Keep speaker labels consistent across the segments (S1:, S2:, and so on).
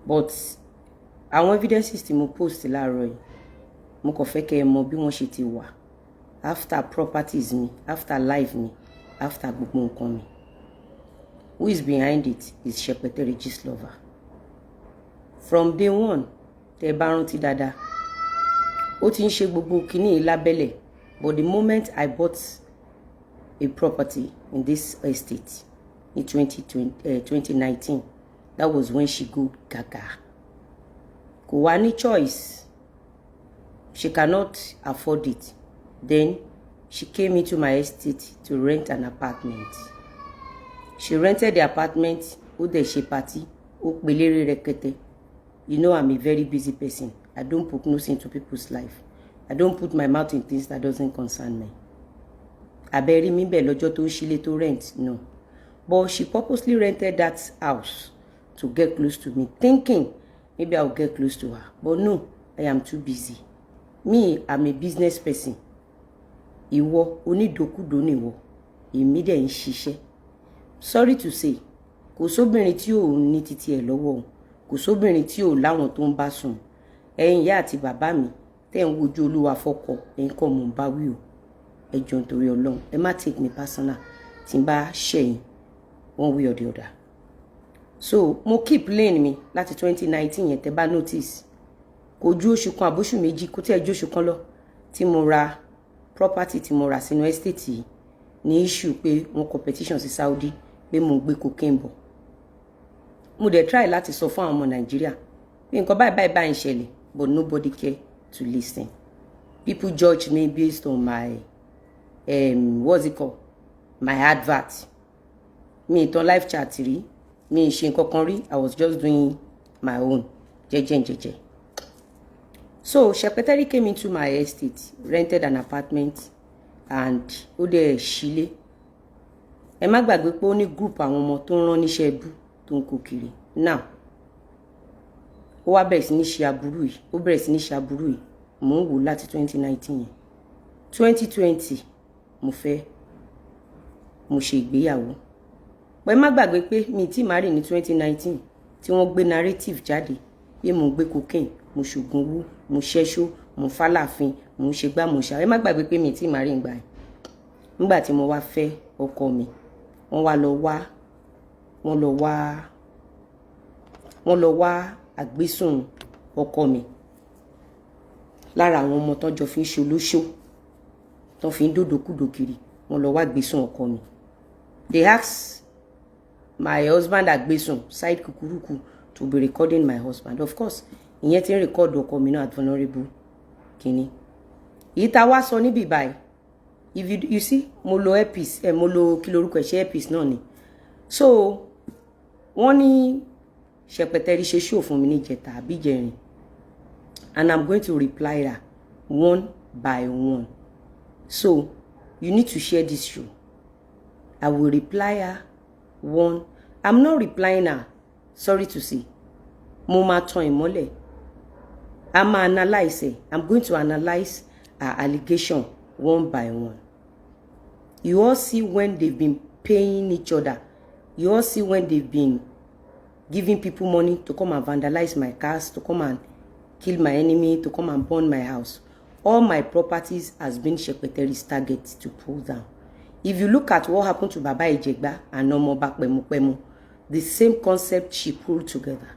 S1: but àwọn evidences tí mo post láàárọ̀ yìí mo kàn fẹ́ kẹ́ ẹ mọ̀ bí wọ́n ṣe ti wà after properties mi, after life mi, after gbogbo nǹkan mi. Who is behind it is Shepeteri Gistlover. From day one, tẹ́ bá rántí dáadáa, ó ti ń ṣe gbogbo kíní lábẹ́lẹ̀, but the moment I bought a property in this estate in 2019, that was when she go gaga. Kò wá ní choice. She cannot afford it. Then she came into my estate to rent an apartment. She rented the apartment, ó dẹ̀ ṣe party, ó pelére rẹ̀kẹ̀tẹ̀. You know I'm a very busy person. I don't put nose into people's life. I don't put my mouth in things that doesn't concern me. Abẹ́rí mi bẹ̀ lọ́jọ́ tó ṣílé tó rent, no. But she purposely rented that house to get close to me, thinking maybe I'll get close to her. But no, I am too busy. Me, I'm a business person. Ìwọ onídòkúdò ni ìwọ, èmi dẹ̀ ń ṣiṣẹ́. Sorry to say, kò sóbìnrin tí ò ní títí ẹ̀ lọ́wọ́, kò sóbìnrin tí ò láwọn tó ń bá sùn. Ẹ̀yin ìyá àti bàbá mi tẹ́ ń wojú Olúwa fọ́kọ, ẹ̀yin kọ́ mò ń bá wí o. Ẹ jọ̀ọ́ nítorí Ọlọ́run, ẹ má take me personal tí n bá ṣẹ̀yìn one way or the other. So mo keep lane mi láti 2019 yẹn, tẹ́ bá notice. Kò ju oṣù kan àbóṣù méjì, kò tẹ́ ju oṣù kan lọ tí mo ra property tí mo rà sínú estate yìí ní issue pé wọ́n competition sí Saudi pé mo gbé cocaine bọ̀. Mo dẹ̀ try láti sọ fún àwọn ọmọ Nàìjíríà pé nǹkan báyìí ń ṣẹlẹ̀, but nobody care to listen. People judge me based on my what's it called, my advert. Mi ìtàn live chat rí, mi ṣe nǹkan kan rí, I was just doing my own jẹ́jẹ́. So Shepeteri came into my estate, rented an apartment, and ó dẹ̀ ṣílé. Ẹ má gbàgbé pé ó ní group àwọn ọmọ tó ń rán níṣẹ́ ẹbú tó ń kó kiri. Now, ó wá bẹ̀rẹ̀ sí ní ṣe aburú yìí, mò ń wò láti 2019 yẹn. 2020, mo ṣe ìgbéyàwó. Ẹ má gbàgbé pé mi tí marry ní 2019 tí wọ́n gbé narrative jáde pé mo gbé cocaine, mo ṣògùn owó, mo ṣẹ́ṣó, mo fálàfin, mo ṣe gbá mo ṣá. Ẹ má gbàgbé pé mi tí marry ngbà yẹn. Nígbà tí mo wá fẹ́ ọkọ mi, wọ́n lọ wá àgbésùn ọkọ mi lára àwọn ọmọ tó jọ fi ń ṣe olóṣó tó fi ń dòdòkúdò kiri, wọ́n lọ wá àgbésùn ọkọ mi. They asked my husband àgbésùn side kukuruku to be recording my husband. Of course, ìyẹn ti ń record ọkọ mi náà at vulnerable kini. Èyí tá wá sọ níbí báyìí, if you see, mo lo earpiece, mo lo kí lorúkọ ẹ̀, ṣe earpiece náà ni. So wọ́n ní Shepeteri ṣe show fún mi ní jẹta àbí jẹrin, and I'm going to reply her one by one. So you need to share this show. I will reply her one. I'm not replying her, sorry to say. Mo máa tan ìmọ́lẹ̀. I'm analyze it. I'm going to analyze her allegation one by one. You all see when they've been paying each other. You all see when they've been giving people money to come and vandalize my cars, to come and kill my enemy, to come and burn my house. All my properties has been Shepeteri's target to pull down. If you look at what happened to Baba Ejegba and Omo Bakpemu, the same concept she pulled together.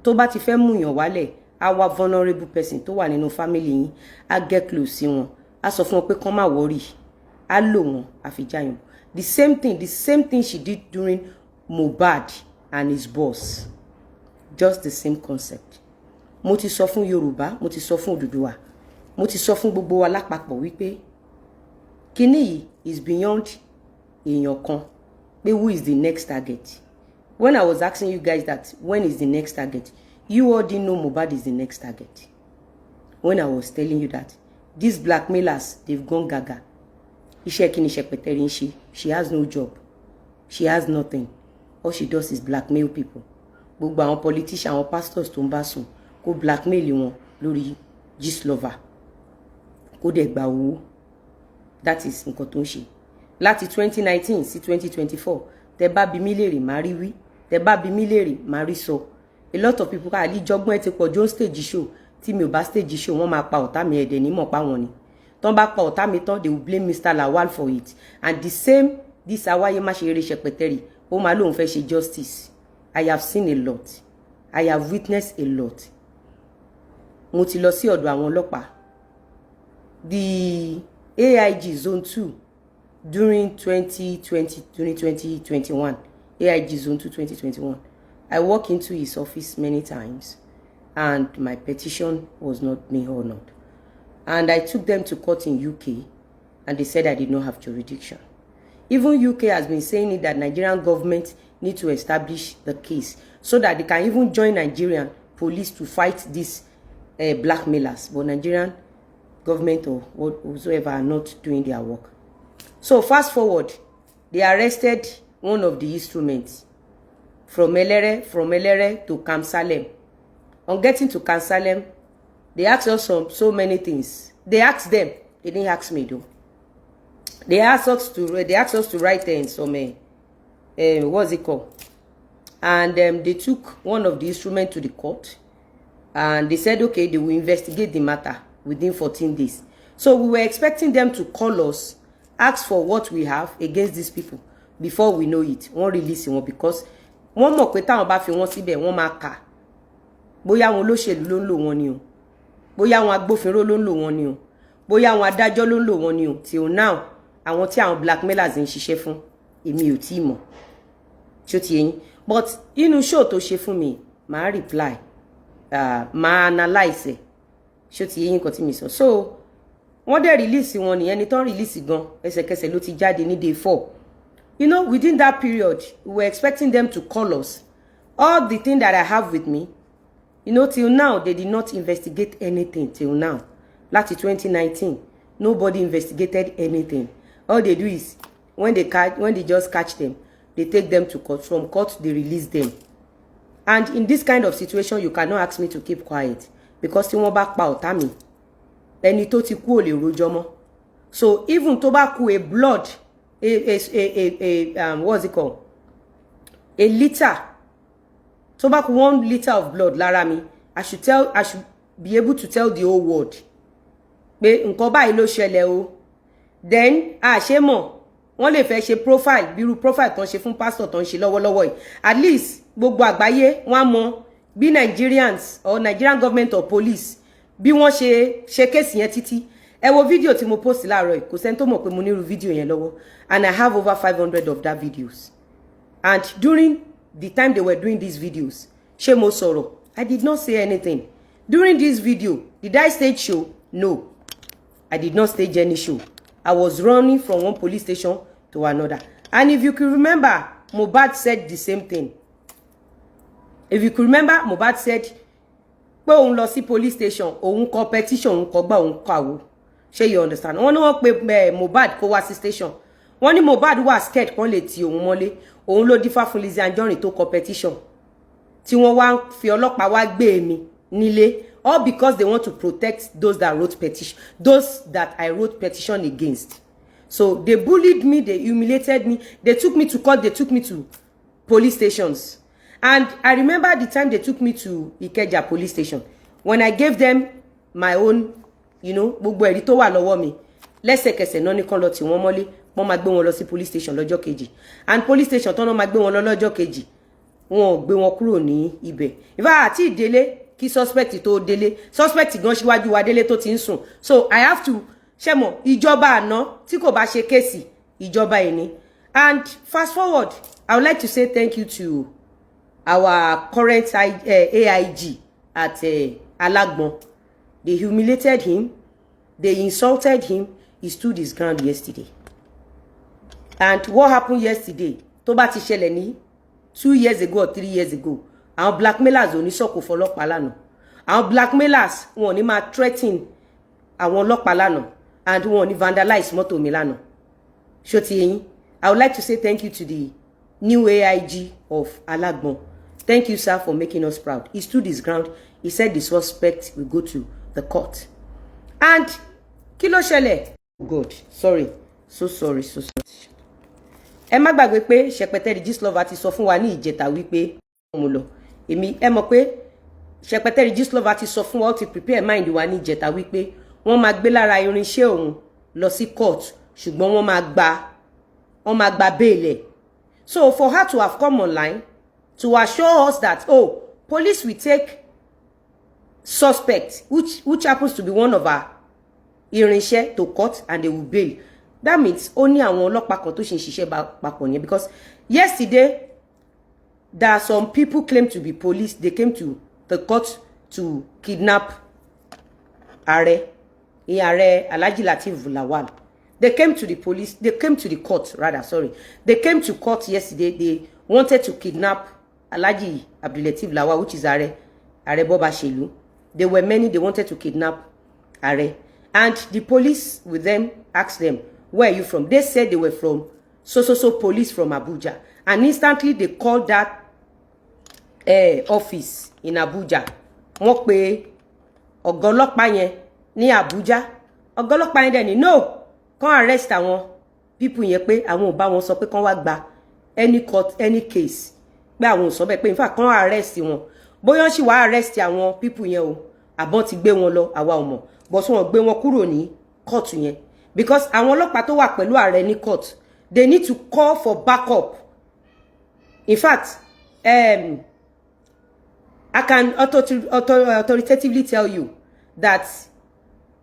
S1: Tó bá ti fẹ́ mú yàn wálẹ̀, our vulnerable person tó wà nínú family yín, á get close sí wọn, á sọ fún wọn pé kán má worry, á lò wọn, á fi jáyàn. The same thing she did during Mohbad and his boss. Just the same concept. Mo ti sọ fún Yorùbá, mo ti sọ fún Odùduwà, mo ti sọ fún gbogbo wa lápapọ̀ wípé kíní yìí is beyond èèyàn kan, pé who is the next target. When I was asking you guys that when is the next target, you all didn't know Mohbad is the next target. When I was telling you that these blackmailers, they've gone gaga. Iṣẹ́ kí ni Shepeteri ń ṣe? She has no job. She has nothing. All she does is blackmail people. Gbogbo àwọn politicians, àwọn pastors tó ń bá sùn, kó blackmail wọn lórí Gistlover. Kó dẹ̀ gba owó. That is nǹkan tó ń ṣe. Láti 2019 sí 2024, tẹ́ bá bi mí léèrè má rí wí, tẹ́ bá bi mí léèrè má rí sọ. a lot of people ká lè jọgbọ́n ẹ ti pọ̀ jọ stage show tí mi ò bá stage show wọ́n máa pa ọ̀tá mi ẹ̀dẹ̀ ní mọ̀ pa wọn ni tọ́n bá pa ọ̀tá mi tán they will blame Mr. Lawal for it and the same this awáyé má ṣe eré Shepeteri ó máa lóun fẹ́ ṣe justice. I have seen a lot. I have witnessed a lot. Mo ti lọ sí ọ̀dọ̀ àwọn ọlọ́pàá. The AIG Zone 2 during 2021, AIG Zone 2 2021, I walked into his office many times and my petition was not being honored. And I took them to court in UK and they said I did not have jurisdiction. Even UK has been saying it that Nigerian government need to establish the case so that they can even join Nigerian police to fight these blackmailers. But Nigerian government or whatsoever are not doing their work. So fast forward, they arrested one of the instruments from Elere to Kamsalem. On getting to Kamsalem, they asked us so many things. They asked them. They didn't ask me though. They asked us to write some what's it called? And they took one of the instruments to the court, and they said okay, they will investigate the matter within 14 days. So we were expecting them to call us, ask for what we have against these people before we know it. Wọ́n release wọn because wọ́n mọ̀ pé táwọn bá fi wọ́n síbẹ̀ wọ́n máa kà. Bóyá àwọn olóṣèlú ló ń lò wọ́n ni o. Bóyá àwọn agbófinró ló ń lò wọ́n ni o. Bóyá àwọn adájọ́ ló ń lò wọ́n ni o. Till now, àwọn tí àwọn blackmailers ń ṣiṣẹ́ fún èmi ò tí mọ̀. Ṣó ti yín. But inú show tó ṣe fún mi, màá reply, màá analyze. Ṣó ti yín nǹkan tí mi sọ. So wọ́n dẹ̀ release wọn nìyẹn ni tán release gan ẹsẹ̀kẹsẹ̀ ló ti jáde ní day 4. You know, within that period, we were expecting them to call us. All the thing that I have with me, you know, till now, they did not investigate anything till now. Láti 2019, nobody investigated anything. All they do is, when they just catch them, they take them to court. From court, they release them. And in this kind of situation, you cannot ask me to keep quiet. Because tí wọ́n bá pa ọ̀tá mi, ẹni tó ti kú ò lè rojọ́ mọ́. So even tó bá kú a blood, what's it called? A liter. Tó bá kú 1 liter of blood lára mi, I should be able to tell the whole world. Pé nǹkan báyìí ló ṣẹlẹ̀ o. Then ṣe mọ̀, wọ́n lè fẹ́ ṣe profile, bírú profile tán ṣe fún pastor tán ṣe lọ́wọ́lọ́wọ́ yìí. At least gbogbo àgbáyé wọ́n mọ̀ bí Nigerians or Nigerian government or police bí wọ́n ṣe case yẹn títí. Ẹ wo video tí mo post láàárọ̀ yìí, kò sẹ́ni tó mọ̀ pé mo nírú video yẹn lọ́wọ́, and I have over 500 of that videos. And during the time they were doing these videos, ṣé mo sọ̀rọ̀? I did not say anything. During this video, did I stage show? No. I did not stage any show. I was running from one police station to another. And if you could remember, Mohbad said the same thing. If you could remember, Mohbad said, pé òun lọ sí police station, òun kọ petition, òun kọ gbà, òun kọ àwo. Ṣé you understand? Wọ́n ní wọ́n pé Mohbad kó wá sí station. Wọ́n ní Mohbad wà scared kan lè ti òun mọ́lé. Òun ló dífá fún Lizzy Anjorin tó kọ petition. Tí wọ́n wá fi ọlọ́pàá wá gbé mi nílé. All because they want to protect those that wrote petition, those that I wrote petition against. So they bullied me, they humiliated me, they took me to court, they took me to police stations. And I remember the time they took me to Ikeja police station. When I gave them my own, you know, gbogbo ẹ̀rí tó wà lọ́wọ́ mi, lẹ́sẹ̀kẹsẹ̀ náà ní kán lọ tì wọ́n mọ́lé, wọ́n máa gbé wọn lọ sí police station lọ́jọ́ kejì. And police station tán náà máa gbé wọn lọ lọ́jọ́ kejì, wọn ò gbé wọn kúrò ní ibẹ̀. Ìfà àti ìdélé kí suspect tó délé, suspect gan síwájú wa délé tó ti ń sùn. So I have to, ṣé mọ̀, ìjọba àná tí kò bá ṣe kéèsì, ìjọba ẹni. And fast forward, I would like to say thank you to our current AIG at Alagbon. They humiliated him, they insulted him, he stood his ground yesterday. And what happened yesterday, tó bá ti ṣẹlẹ̀ ní 2 years ago or 3 years ago, àwọn blackmailers ò ní sọ̀kò fọlọ́pàá lánàá. Àwọn blackmailers wọn ò ní máa threaten àwọn ọlọ́pàá lánàá, and wọn ò ní vandalize mọ́tò mi lánàá. Ṣó ti yín? I would like to say thank you to the new AIG of Alagbon. Thank you, sir, for making us proud. He stood his ground. He said the suspect will go to the court. And kí ló ṣẹlẹ̀? God, sorry. So sorry. Ẹ má gbàgbé pé Shepeteri Gistlover ti sọ fún wa ní ìjẹta wípé mo lọ. èmi ẹ mọ̀ pé Shepeteri Gistlover ti sọ fún wa ó ti prepare mind wa ní ìjẹta wípé wọ́n máa gbé lára irinṣẹ́ òun lọ sí court ṣùgbọ́n wọ́n máa gba bail. So for her to have come online to assure us that, oh, police will take suspect which happens to be one of our irinṣẹ́ to court and they will bail. That means only àwọn ọlọ́pàá kan tó ṣe ń ṣiṣẹ́ papọ̀ yẹn, because yesterday there are some people claim to be police. They came to the court to kidnap Ààrẹ Alhaji Lateef Lawal. They came to the police. They came to the court, rather. Sorry, they came to court yesterday. They wanted to kidnap Alhaji Lateef Lawal, which is Ààrẹ Boba Shelu. There were many. They wanted to kidnap Ààrẹ, and the police with them asked them, "Where are you from?" They said they were from so police from Abuja, and instantly they called that office in Abuja. Wọ́n pè ọ̀gá ọlọ́pàá yẹn ní Abuja. Ọ̀gá ọlọ́pàá yẹn dẹ̀ ní no, kàn arrest àwọn people yẹn pé àwọn ò bá wọn sọ pé kàn wá gba any court any case, pé àwọn ò sọ bẹ́ẹ̀ pé in fact kàn arrest wọn. Bóyá sì wá arrest àwọn people yẹn o, àbọ̀n ti gbé wọn lọ, àwa ò mọ̀, but wọ́n gbé wọn kúrò ní court yẹn because àwọn ọlọ́pàá tó wà pẹ̀lú Ààrẹ ní court, they need to call for backup. In fact, I can authoritatively tell you that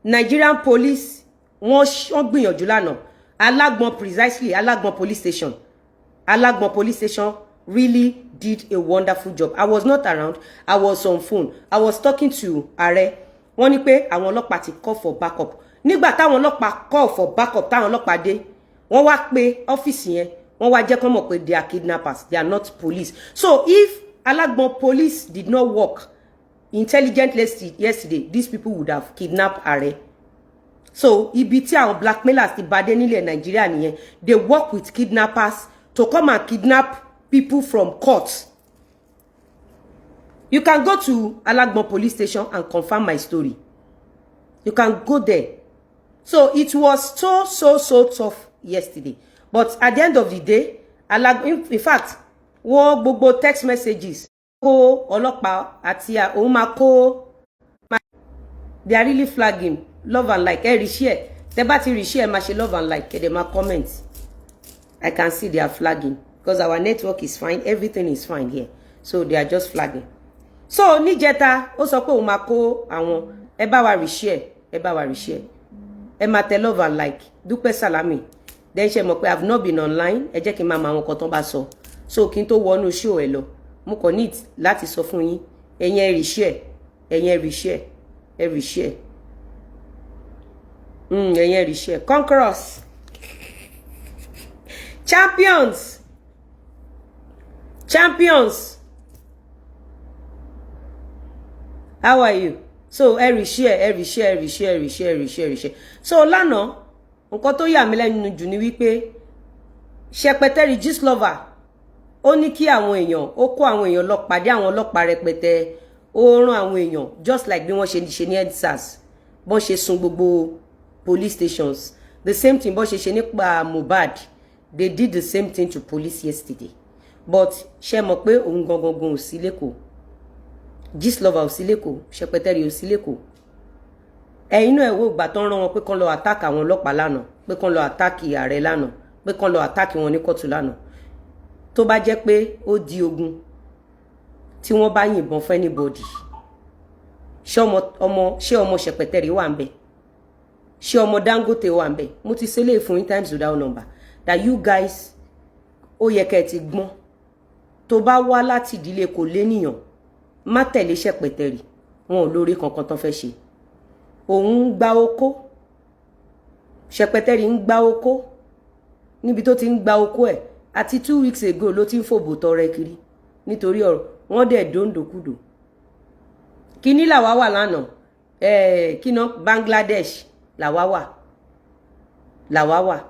S1: Nigerian police wọ́n gbìyànjú lánàá. Alagbon, precisely Alagbon police station. Alagbon police station really did a wonderful job. I was not around. I was on phone. I was talking to Ààrẹ. Wọ́n ní pé àwọn ọlọ́pàá ti call for backup. Nígbà táwọn ọlọ́pàá call for backup, táwọn ọlọ́pàá dé, wọ́n wá pé ọ́fíìsì yẹn, wọ́n wá jẹ́ kó mọ̀ pé they are kidnappers. They are not police. So if Alagbon police did not work intelligently yesterday, these people would have kidnapped Ààrẹ. So ibi tí àwọn blackmailers ti bá dé nílẹ̀ Nigeria nìyẹn. They work with kidnappers to come and kidnap people from court. You can go to Alagbon police station and confirm my story. You can go there. So it was so tough yesterday. But at the end of the day, in fact, wọ́n gbogbo text messages kó ọlọ́pàá àti òun máa kó, they are really flagging love and like. Reshare, tẹ́ bá ti reshare máa ṣe love and like, they máa comment. I can see they are flagging because our network is fine, everything is fine here, so they are just flagging. So níjẹta ó sọ pé òun máa kó àwọn, ẹ bá wa reshare, ẹ máa tẹ love and like. Dúpẹ́ Salami then ṣe mọ̀ pé I've not been online, ẹ jẹ́ kí n máa mọ àwọn kan tó bá sọ. So kí n tó wọnú show ẹ lọ, mo kàn need láti sọ fún yín, ẹ̀yin reshare, ẹ̀yin reshare. Conquerors, champions. How are you? So reshare. So lánàá nǹkan tó yà mí lẹ́nu jù ni wípé Shepeteri Gistlover ó ní kí àwọn èèyàn, ó kó àwọn èèyàn lọ pàdé àwọn ọlọ́pàá rẹpẹtẹ, ó rán àwọn èèyàn just like bí wọ́n ṣe ní EndSARS, bọ́n ṣe sun gbogbo police stations. The same thing bọ́n ṣe nípa Mohbad, they did the same thing to police yesterday. But ṣe mọ̀ pé òun gangan ò sí lẹ́kọ̀ọ́, Gistlover ò sí lẹ́kọ̀ọ́, Shepeteri ò sí lẹ́kọ̀ọ́. Ẹ̀yin náà ẹ wò ìgbà tó ń rán wọn pé kán lọ attack àwọn ọlọ́pàá lánàá, pé kán lọ attack Ààrẹ lánàá, pé kán lọ attack wọn ní kóòtù lánàá. Tó bá jẹ́ pé ó di ogun tí wọ́n bá yìnbọn fún anybody, ṣé ọmọ Shepeteri wà ńbẹ̀, ṣé ọmọ Dangote wà ńbẹ̀. Mo ti ṣe lè fún yín times without number that you guys ó yẹ kẹ́ ti gbọ́n. Tó bá wá láti ìdílé kò lénìyàn, má tẹ̀lé Shepeteri, wọn ò lórí kankan tán fẹ́ ṣe. Òun ń gba oko, Shepeteri ń gba oko, níbi tó ti ń gba oko ẹ̀ àti 2 weeks ago ló ti ń fòbò tọrẹ kiri nítorí ọ̀rọ̀ wọ́n dẹ̀ dóńdòkúdò. Kíní làwa wà lánàá, kíná Bangladesh làwa wà.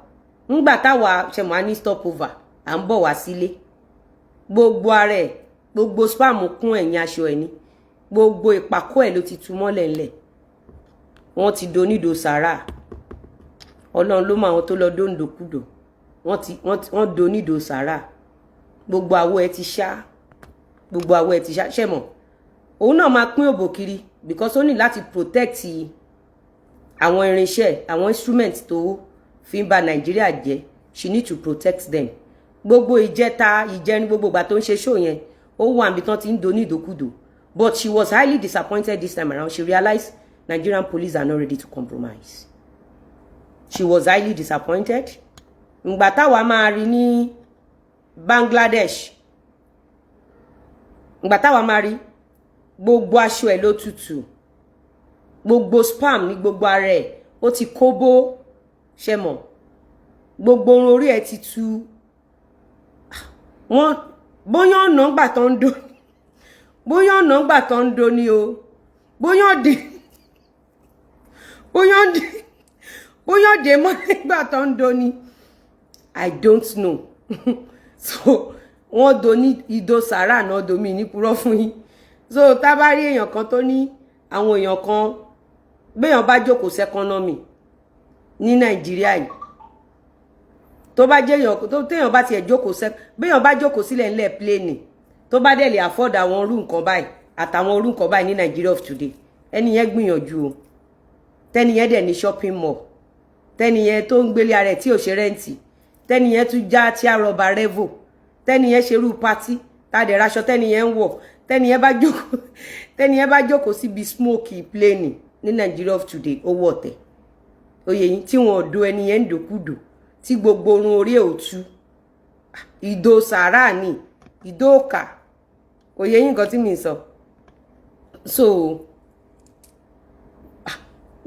S1: Ńgbà táwa ṣe mọ́ ní stopover, à ń bọ̀ wá sílé. Gbogbo ara ẹ̀, gbogbo spam kún ẹ̀yìn aṣọ ẹ̀ ní, gbogbo ìpàkọ́ ẹ̀ ló ti tú mọ́lẹ̀ ńlẹ̀. Wọ́n ti donídò sàrà. Ọlọ́run ló mọ àwọn tó lọ dóńdòkúdò. Wọ́n donídò sàrà. Gbogbo àwọ̀ ẹ̀ ti ṣá. gbogbo àwọ̀ ẹ̀ ti ṣe mọ̀ òun náà máa pín òbò kiri because ó ní láti protect àwọn irinṣẹ́ àwọn instrument tó fi ń ba Nàìjíríà jẹ́ she need to protect them gbogbo ìjẹta ìjẹrin gbogbo ìgbà tó ń ṣe show yẹn ó wà níbi tán ti ń do ní ìdókúdò but she was highly disappointed this time around she realized Nigerian police are not ready to compromise she was highly disappointed ìgbà táwa máa rí ní Bangladesh ìgbà táwa máa rí gbogbo aṣọ ẹ̀ ló tutù gbogbo spam ní gbogbo ara ẹ̀ ó ti kóbó ṣe mọ̀ gbogbo orun orí ẹ̀ ti tú wọ́n bóyá ọ̀nà gbà tó ń do bóyá ọ̀nà gbà tó ń do ni o bóyá òde mọ́ gbà tó ń do ni I don't know so wọ́n do ní ìdó sàrà náà domi ní purọ́ fún yín so tá bá rí èèyàn kan tó ní àwọn èèyàn kan béèyàn bá jókòó sẹ́kọ́nọ́mì ní Nàìjíríà yìí tó bá jẹ́ èèyàn tó téèyàn bá tiẹ̀ jókòó béèyàn bá jókòó sílẹ̀ ńlẹ̀ pléènì tó bá dẹ̀ lè afford àwọn orú nǹkan báyìí àtàwọn orú nǹkan báyìí ní Nigeria of today ẹni yẹn gbìyànjú o tẹ́ni yẹn dẹ̀ ní shopping mall tẹ́ni yẹn tó ń gbélé ara ẹ̀ tí ò ṣe rẹ́ǹtì tẹ́ni yẹn tún já tí a rọba revo tẹ́ni yẹn ṣerú pátí tá dẹ̀ raṣọ tẹ́ni yẹn ń wọ̀ tẹ́ni yẹn bá jókòó síbi smoky plane ní Nigeria of today owó ọ̀tẹ̀ oyè yín tí wọ́n do ẹni yẹn ń dòkúdò tí gbogbo orun orí ẹ̀ ò tú ìdó sàárà ní ìdó òkà oyè yín nǹkan tí mi sọ so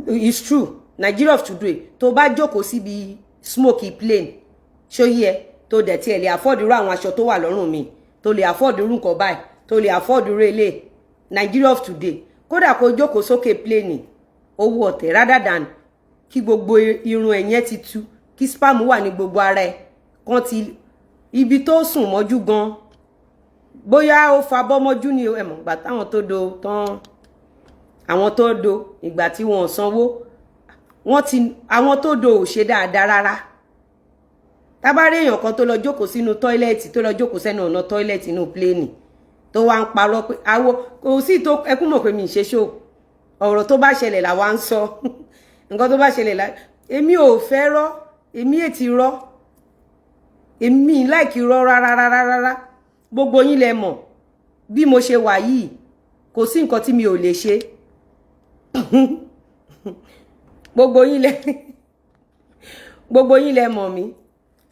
S1: it's true Nigeria of today tó bá jókòó síbi smoky plane ṣóyí ẹ tó dẹ̀ tí ẹ lè afford irú àwọn aṣọ tó wà lọ́rùn mi tó lè afford irú nǹkan báyìí tó lè afford irú ilé Nigeria of today kódà kó jókòó sókè plane owó ọ̀tẹ̀ rather than kí gbogbo irun ẹ̀yẹn ti tú kí spam wà ní gbogbo ara ẹ̀ kan ti ibi tó sùn mọ́jú gan bóyá ó fa bọ́mọ́jú ni ẹ mọ̀ ìgbà táwọn tó do tán àwọn tó do ìgbà tí wọ́n sanwó wọ́n ti àwọn tó do ò ṣe dáadáa rárá tá bá rí èèyàn kan tó lọ jókòó sínú tọ́ílẹ̀tì tó lọ jókòó sẹ́nu ọ̀nà tọ́ílẹ̀tì inú pléènì tó wá ń parọ́ pé àwọ̀ kò sí tó ẹkún mọ̀ pé mi ṣe ṣó ọ̀rọ̀ tó bá ṣẹlẹ̀ là wá ń sọ nǹkan tó bá ṣẹlẹ̀ là èmi ò fẹ́ rọ́ èmi ètì rọ́ èmi láìkí rọ́ rárá gbogbo yín lẹ mọ̀ bí mo ṣe wà yìí kò sí nǹkan tí mi ò lè ṣe gbogbo yín lẹ mọ̀ mí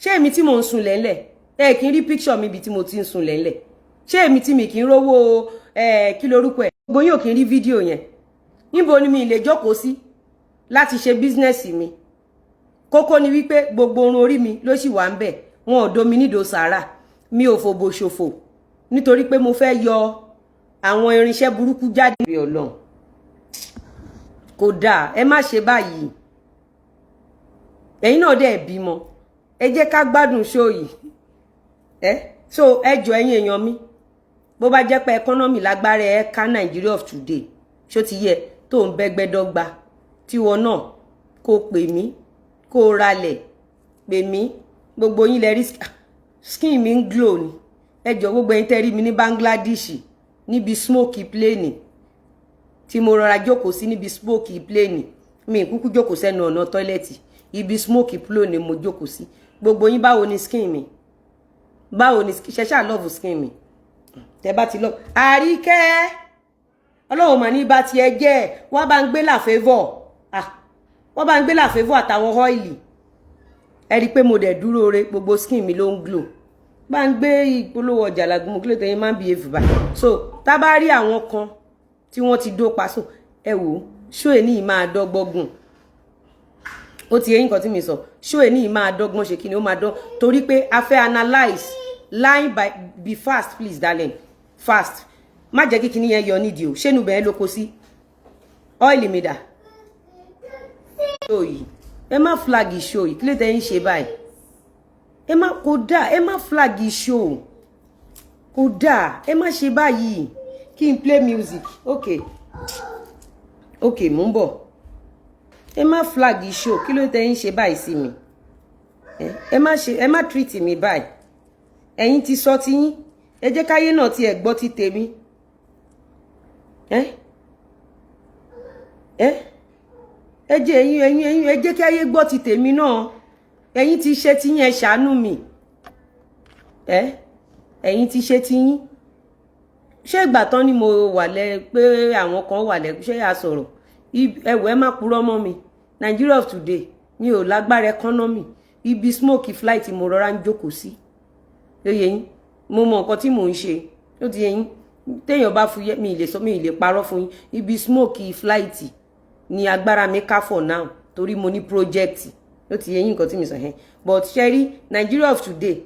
S1: ṣé èmi tí mo ń sùn lẹ́lẹ̀ ẹ kì í rí picture mi bí tí mo ti ń sùn lẹ́lẹ̀ ṣé èmi tí mi kì í rówó kí lorúkọ ẹ̀ gbogbo yín ò kì í rí fídíò yẹn níbo ni mi lè jókòó sí láti ṣe bísínẹ́sì mi kókó ni wípé gbogbo orun orí mi ló sì wà ń bẹ̀ wọn ò domi nídò sàárà mi ò fòbò ṣòfò nítorí pé mo fẹ́ yọ àwọn irinṣẹ́ burúkú jáde bí Ọlọ́run kò dáa ẹ má ṣe báyìí ẹ̀yin náà dẹ̀ bímọ ẹ jẹ́ ká gbádùn show yìí so ẹ jọ̀ọ́ ẹ̀yin èèyàn mi bó bá jẹ́ pé economy lágbára ẹ ká Nigeria of today ṣó ti yẹ tó ń bẹ́gbẹ́dọ́gba tí wọn náà kó pè mí kó ralẹ̀ pè mí gbogbo yín lẹ rí skin mi ń glow ni ẹ jọ̀ọ́ gbogbo yín tẹ́ rí mi ní Bangladesh níbi smoky plane tí mo rọra jókòó sí níbi smoky plane mi kúkú jókòó sẹ́nu ọ̀nà tọ́ílẹ̀tì ibi smoky plane mo jókòó sí gbogbo yín báwo ni skin mi báwo ni ṣẹṣà love skin mi tẹ́ bá ti lọ Àríkẹ́ Ọlọ́run mà ní bá ti ẹ jẹ́ wọ́n bá ń gbé la favor wọ́n bá ń gbé la favor àtàwọn oily ẹ rí pé mo dẹ̀ dúró re gbogbo skin mi ló ń glow bá ń gbé ìpolówó ọjà làgùn mo kílò tẹ́yìn máa ń behave bá so tá bá rí àwọn kan tí wọ́n ti dó paṣọ ẹ wò ṣó ẹ ní máa dọ́gbọ́gùn ó ti yẹn nǹkan tí mi sọ ṣó ẹ ní máa dọ́gbọ́n ṣe kíni ó máa dán torí pé a fẹ́ analyse line by be fast please darling fast má jẹ́ kí kíní yẹn yọ nídìí o ṣé nu bẹ́ẹ̀ ló kó sí oil mi dà show yìí ẹ má flag show yìí kílẹ̀ tẹ́yìn ṣe báyìí ẹ má kó dáa ẹ má flag show kó dáa ẹ má ṣe báyìí kí n play music okay mo ń bọ̀ ẹ má flag show kí ló tẹ́yìn ṣe báyìí sí mi ẹ má treat mi báyìí ẹ̀yin ti sọ ti yín ẹ jẹ́ káyé náà ti ẹ̀ gbọ́ ti tèmi ẹ jẹ́ ẹ̀yin ẹ jẹ́ káyé gbọ́ ti tèmi náà ẹ̀yin ti ṣe ti yín ṣàánú mi ẹ̀yin ti ṣe ti yín ṣé ìgbà tán ni mo wà lẹ pé àwọn kan wà lẹ ṣé yà sọ̀rọ̀ ẹwẹ má purọ́ mọ́ mi Nigeria of today mi ò lágbára economy ibi smoke flight mo rọra ń jókòó sí lóye yín mo mọ nǹkan tí mò ń ṣe ó ti yé yín téèyàn bá fúyẹ́ mi lè sọ mi lè parọ́ fún yín ibi smoke flight ni agbára mi ká for now torí mo ní project ó ti yé yín nǹkan tí mi sọ yẹn but ṣẹ́rí Nigeria of today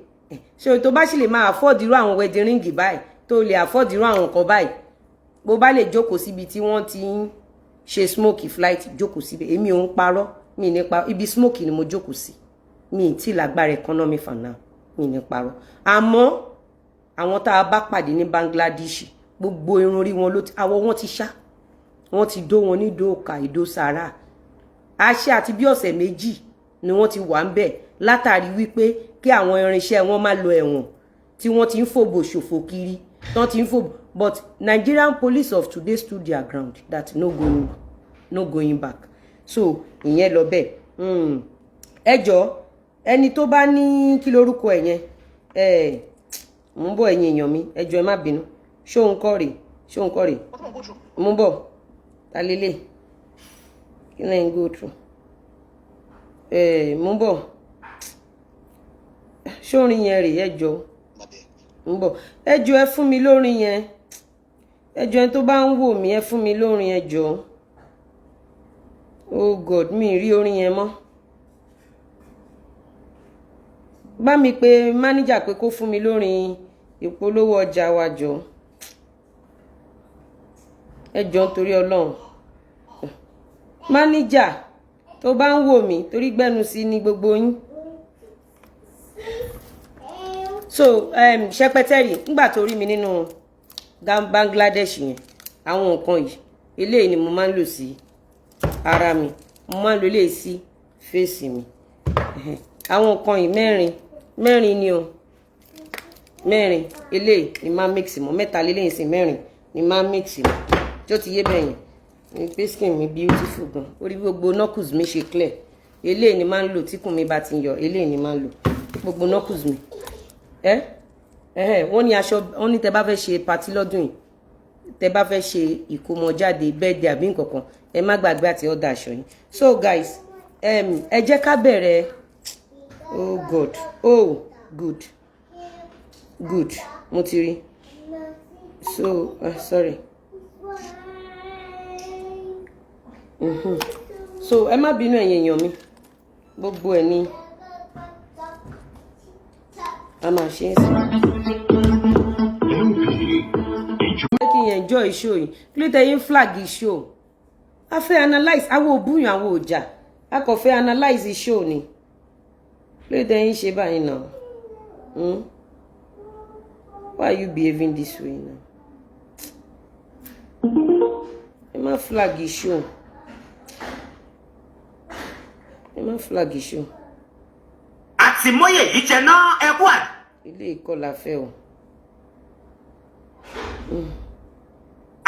S1: ṣé tó bá sì lè máa afford irú àwọn wedding ring báyìí tó lè afford irú àwọn nǹkan báyìí bó bá lè jókòó síbi tí wọ́n ti ń ṣe smoke flight jókòó síbi èmi ò ń parọ́ mi ní parọ́ ibi smoke ni mo jókòó sí mi ti lágbára economy for now mi ní parọ́ àmọ́ àwọn tá a bá pàdé ní Bangladesh gbogbo irun orí wọn ló ti àwọ̀ wọn ti ṣá wọ́n ti dó wọn ní dóòkà ìdó sàrà àṣẹ àti bí ọ̀sẹ̀ méjì ni wọ́n ti wà ń bẹ̀ látàrí wípé kí àwọn irinṣẹ́ wọn má lọ ẹ̀wọ̀n tí wọ́n ti ń fòbò ṣòfò kiri tán ti ń fòbò but Nigerian police of today stood their ground that no going back so ìyẹn lọ bẹ́ẹ̀ ẹ jọ̀ọ́ ẹni tó bá ní kí lórúkọ ẹ̀ yẹn mo ń bọ̀ ẹ̀yin èèyàn mi ẹ jọ̀ọ́ ẹ má bínú ṣóun kọ́ rè mo ń bọ̀ ta lélẹ̀ kí lẹ́yìn go through mo ń bọ̀ ṣórin yẹn rè ẹ jọ̀ọ́ mo ń bọ̀ ẹ jọ̀ọ́ ẹ fún mi lórin yẹn ẹ jọ̀ọ́ ẹni tó bá ń wò mí ẹ fún mi lórin ẹ jọ̀ọ́ oh God mi rí orin yẹn mọ́ bá mi pè mánéjà pé kó fún mi lórin ìpolówó ọjà wa jọ̀ọ́ ẹ jọ̀ọ́ nítorí Ọlọ́run mánéjà tó bá ń wò mí torí gbẹ́nu sí ní gbogbo yín so Shepeteri nígbà tó rí mi nínú Bangladesh yẹn àwọn nǹkan yìí eléyìí ni mo máa ń lò sí ara mi mo máa ń lò eléyìí sí fèsì mi àwọn nǹkan yìí mẹ́rin ni o mẹ́rin eléyìí ni máa mix mọ́ mẹ́ta lélẹ́yìn sí mẹ́rin ni máa mix mọ́ tí ó ti yé bẹ́yẹn ní pé skin mi beautiful gan orí gbogbo knuckles mi ṣe clear eléyìí ni máa ń lò tí kùn mi bá ti yọ eléyìí ni máa ń lò gbogbo knuckles mi wọ́n ní aṣọ wọ́n ní tẹ́ bá fẹ́ ṣe party lọ́dún yìí tẹ́ bá fẹ́ ṣe ìkómọjáde birthday àbí nǹkan kan ẹ má gbàgbé àti ọ̀dà aṣọ yín so guys ẹ jẹ́ ká bẹ̀rẹ̀ oh God oh good mo ti rí so sorry so ẹ má bínú ẹ̀yin èèyàn mi gbogbo ẹ̀ ni a máa ṣe é sí kí n enjoy show yìí kí ló tẹ yín flag show a fẹ́ analyze àwọn òbúyàn àwọn òjà a kò fẹ́ analyze show ni kí ló tẹ yín ṣe báyìí náà why are you behaving this way now ẹ má flag show ẹ má flag show
S2: àtìmọ́yè yìí jẹ náà ẹkú à.
S1: ilé ìkọlà fẹ́ o.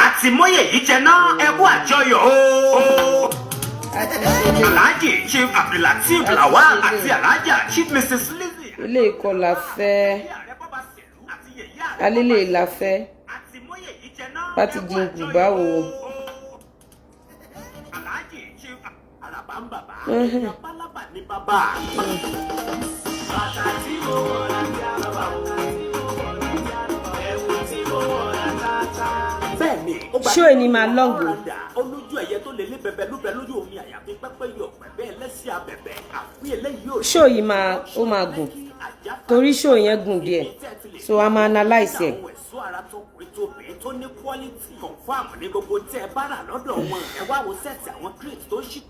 S2: àtìmọ́yè yìí jẹ náà ẹkú àjọyọ̀ o. Alhaji Chief Abdulateef Lawal àti Alhaja Chief Mrs. Lizzy.
S1: ilé ìkọlà fẹ́ alélè la fẹ́ pátí jíǹkù báwo.
S2: Alhaji Chief Alabamba bàbá ní bàbá.
S1: Show ni máa lọ́ngù.
S2: olójú ẹ̀yẹ tó lè lé bẹ̀bẹ̀ lúbẹ̀ lójú omi àyàfi pẹ́pẹ́ yọ pẹ̀bẹ́ ẹlẹ́sìn abẹ̀bẹ̀ àfi eléyìí ò.
S1: Show yìí ó máa gùn torí show yẹn gùn díẹ̀ so a máa analyse ẹ̀.
S2: tó ní quality confam ní gbogbo tẹ́ ẹ bá rà lọ́dọ̀ wọn ẹ wá wo sẹ́ẹ̀tì àwọn crate tó ṣì.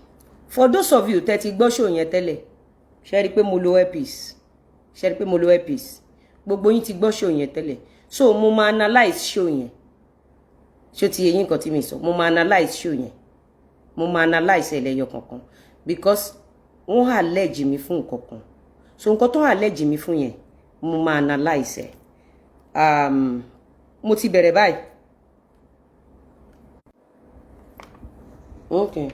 S1: For those of you tẹ́ ti gbọ́ show yẹn tẹ́lẹ̀ ṣe rí pé mo lo earpiece gbogbo yín ti gbọ́ show yẹn tẹ́lẹ̀ so mo máa analyse show yẹn ṣó ti yé yín nǹkan tí mi sọ mo máa analyse show yẹn mo máa analyse ẹlẹ́yọ kankan because wọ́n allege mi fún nǹkan kan so nǹkan tó allege mi fún yẹn mo máa analyse ẹ̀ mo ti bẹ̀rẹ̀ báyìí. Okay.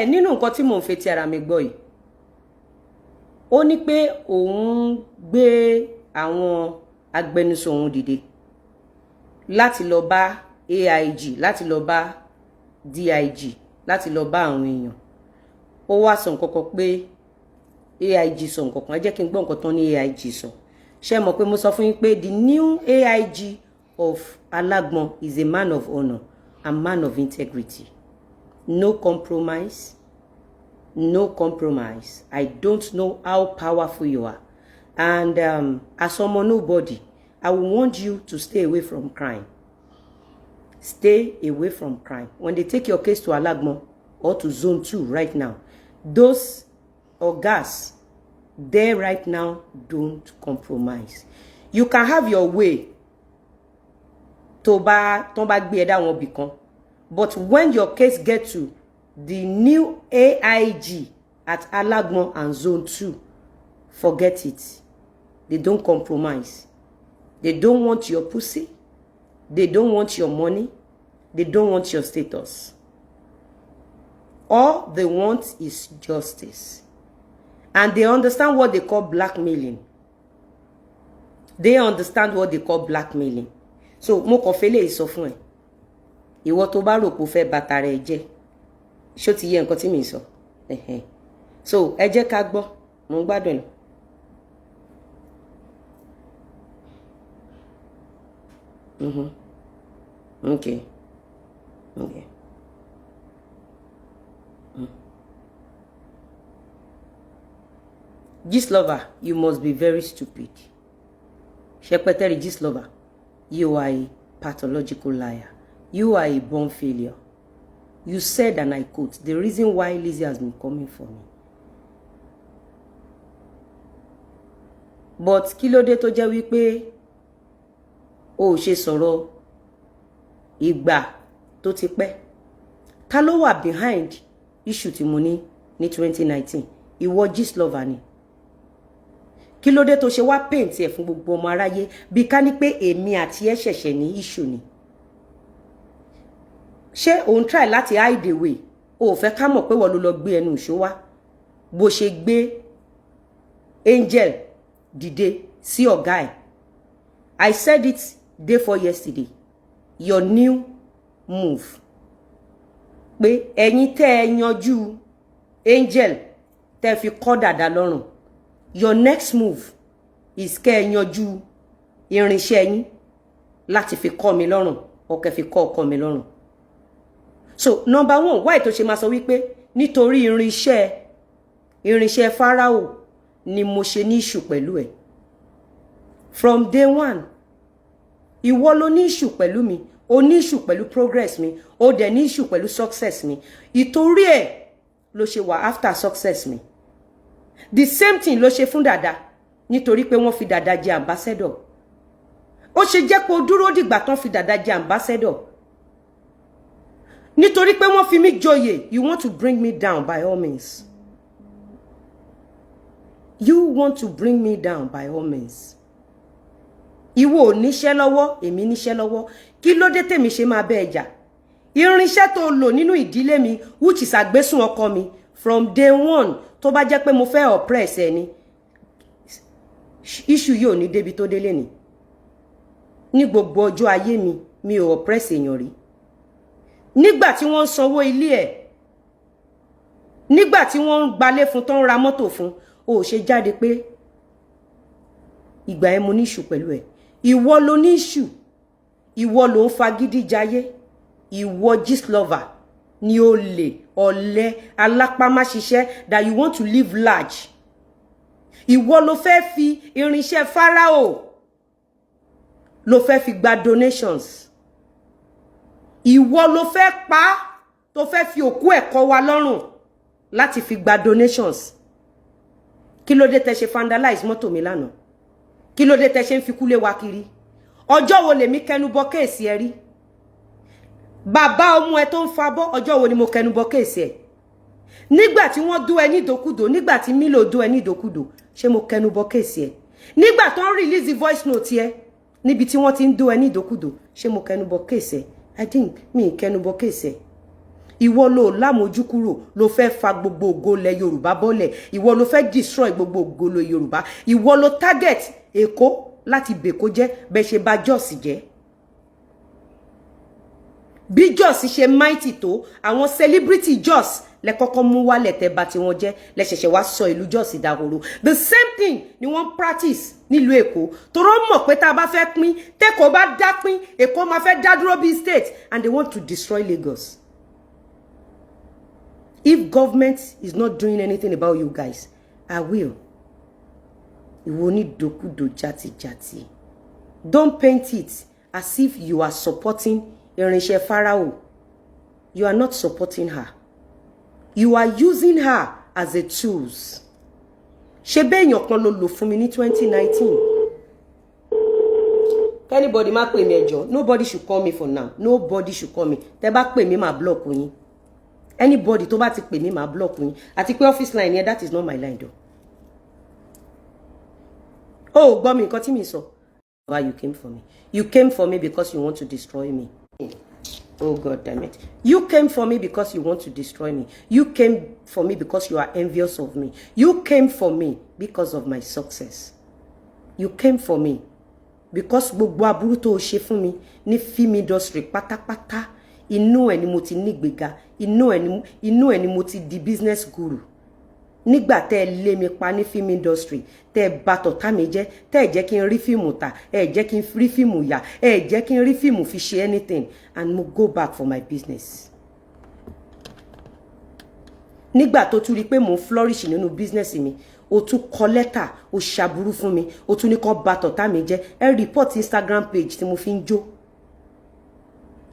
S1: Nínú nǹkan tí mò ń fetí ara mi gbọ́ yìí, ó ní pé òun gbé àwọn agbẹnusọ òun dìde láti lọ bá AIG, láti lọ bá DIG, láti lọ bá àwọn èèyàn. Ó wá sọ nǹkan kan pé AIG sọ nǹkan kan. Ẹ jẹ́ kí n gbọ́ nǹkan tán ní AIG sọ. Ṣé mọ̀ pé mo sọ fún yín pé the new AIG of Alagbon is a man of honor and man of integrity. No compromise. No compromise. I don't know how powerful you are. And as someone nobody, I will want you to stay away from crime. Stay away from crime. When they take your case to Alagbon or to Zone 2 right now, those ogas there right now don't compromise. You can have your way. Toba gbe eda won bikan. But when your case get to the new AIG at Alagbon and Zone 2, forget it. They don't compromise. They don't want your pussy. They don't want your money. They don't want your status. All they want is justice. And they understand what they call blackmailing. They understand what they call blackmailing. So, mo kàn fẹ́ lè sọ fún ẹ. Ìwọ tó bá rò pé o fẹ́ bà tara ẹ jẹ́. Ṣó ti yé nǹkan tí mi sọ. So, ẹ jẹ́ ká gbọ́. Mo ń gbádùn ẹ. Okay. Gist lover, you must be very stupid. Shepeteri, gist lover, you are a pathological liar. You are a born failure. You said, and I quote, the reason why Lizzy has been coming for me. But kí ló dé tó jẹ́ wípé ó ṣe sọ̀rọ̀ ìgbà tó ti pẹ́. Ta ló wà behind issue tí mo ní 2019? Ìwọ gist lover ni. Kí ló dé tó ṣe wá paint ẹ fún gbogbo ọmọ aráyé bí ká ní pé èmi àti ẹ ṣẹ̀ṣẹ̀ ní issue ni. Ṣé òun try láti hide away? O fẹ́ ká mọ̀ pé wọ́n ló lọ gbé ẹnu ìṣó wá. Bó ṣe gbé Angel dìde sí ọ̀gá ẹ̀. I said it day before yesterday. Your new move. Pé ẹ̀yin tẹ́ ẹ yanjú Angel tẹ́ fi kọ́ dàda lọ́rùn. Your next move is kẹ́ ẹ yanjú irinṣẹ́ yín láti fi kọ́ mi lọ́rùn or kẹ́ fi kọ́ ọkọ mi lọ́rùn. So, number one, why tó ṣe máa sọ wípé nítorí irinṣẹ́ Pharaoh ni mo ṣe ní issue pẹ̀lú ẹ̀. From day one, ìwọ ló ní issue pẹ̀lú mi, o ní issue pẹ̀lú progress mi, o dẹ̀ ní issue pẹ̀lú success mi. Ìtorí ẹ̀ ló ṣe wà after success mi. The same thing ló ṣe fún Dàda nítorí pé wọ́n fi Dàda jẹ ambassador. Ó ṣe jẹ́ pé ó dúró dìgbà tán fi Dàda jẹ ambassador. Nítorí pé wọ́n fi mí joyè, you want to bring me down by all means. You want to bring me down by all means. Ìwọ ò níṣẹ́ lọ́wọ́, èmi níṣẹ́ lọ́wọ́. Kí ló dé tèmi ṣe máa bẹ́ ẹjà? Irinṣẹ́ tó lò nínú ìdílé mi, which is àgbésùn ọkọ mi, from day one, tó bá jẹ́ pé mo fẹ́ oppress ẹni, issue yóò ní débi tó délé ni. Ní gbogbo ọjọ́ ayé mi, mi ò oppress èèyàn rí. Nígbà tí wọ́n sanwó ilé ẹ̀, nígbà tí wọ́n gbalé fún tán ra mọ́tò fún, ó ṣe jáde pé ìgbà ẹ mo ní issue pẹ̀lú ẹ̀. Ìwọ ló ní issue. Ìwọ ló ń fagídí jayé. Ìwọ gist lover ni olè, ọ̀lẹ, alápámáṣiṣẹ́ that you want to live large. Ìwọ ló fẹ́ fi irinṣẹ́ Pharaoh ló fẹ́ fi gba donations. Ìwọ ló fẹ́ pa tó fẹ́ fi òkú ẹ̀kọ́ wa lọ́rùn láti fi gba donations. Kí ló dé tẹ́ ṣe vandalize mọ́tò mi lánàá? Kí ló dé tẹ́ ṣe ń fi kúlé wa kiri? Ọjọ́ wo lèmi kẹnu bọ kéèsì ẹ rí? bàbá ọmọ ẹ tó ń fabọ́ ọjọ́ wo ni mo kẹnu bọ kéèsì ẹ̀ nígbà tí wọ́n dó ẹ ní ìdókúdò nígbà tí Milo dó ẹ ní ìdókúdò ṣé mo kẹnu bọ kéèsì ẹ̀ nígbà tó ń release the voice note ẹ níbi tí wọ́n ti ń dó ẹ ní ìdókúdò ṣé mo kẹnu bọ kéèsì ẹ̀ I think mi kẹnu bọ kéèsì ẹ̀ ìwọ ló lámojú kúrò ló fẹ́ fa gbogbo ògo lẹ̀ Yorùbá bọ́lẹ̀ ìwọ ló fẹ́ destroy gbogbo ògo lẹ̀ Yorùbá ìwọ ló target Èkó láti bèkó jẹ́ bẹ́ẹ̀ ṣe bá Jos jẹ́ bí Jos ṣe mighty tó àwọn celebrity Jos lẹ kọ́kọ́ mú wálẹ̀ tẹ́ bá tí wọ́n jẹ́ lẹ ṣẹ̀ṣẹ̀ wá sọ ìlú Jos dahoro the same thing ni wọ́n practice nílùú Èkó toro mọ̀ pé tá a bá fẹ́ pín tẹ́kọ̀ọ́ bá dá pín Èkó máa fẹ́ dá dúró bí state and they want to destroy Lagos. If government is not doing anything about you guys, I will. You need dokudo jati jati. Don't paint it as if you are supporting Irinse Pharaoh. You are not supporting her. You are using her as a tool. Ṣebí èyàn kan ló lò fún mi ní 2019. Anybody má pè mí ẹjọ́. Nobody should call me for now. Nobody should call me. Tẹ́ bá pè mí má block yín. Anybody tó bá ti pè mí má block yín. Àti pé office line here, that is not my line though. Oh, gbọ́ mi nǹkan tí mi sọ. Why you came for me? You came for me because you want to destroy me. Oh God damn it. You came for me because you want to destroy me. You came for me because you are envious of me. You came for me because of my success. You came for me because gbogbo aburú tó ṣe fún mi ní film industry pátápátá. Inú ẹ̀ ni mo ti nígbéga, inú ẹ̀ ni mo ti di business guru. Nígbà tẹ́ lé mi pa ní film industry, tẹ́ bà tọ̀tá mi jẹ́, tẹ́ jẹ́ kí n rí fíìmù tà, ẹ jẹ́ kí n rí fíìmù yà, ẹ jẹ́ kí n rí fíìmù fi ṣe anything and mo go back for my business. Nígbà tó tún rí pé mo flourish nínú business mi, o tún kọ lẹ́tà, o ṣàbúrú fún mi, o tún ní kó bà tọ̀tá mi jẹ́, ẹ report Instagram page tí mo fi ń jó.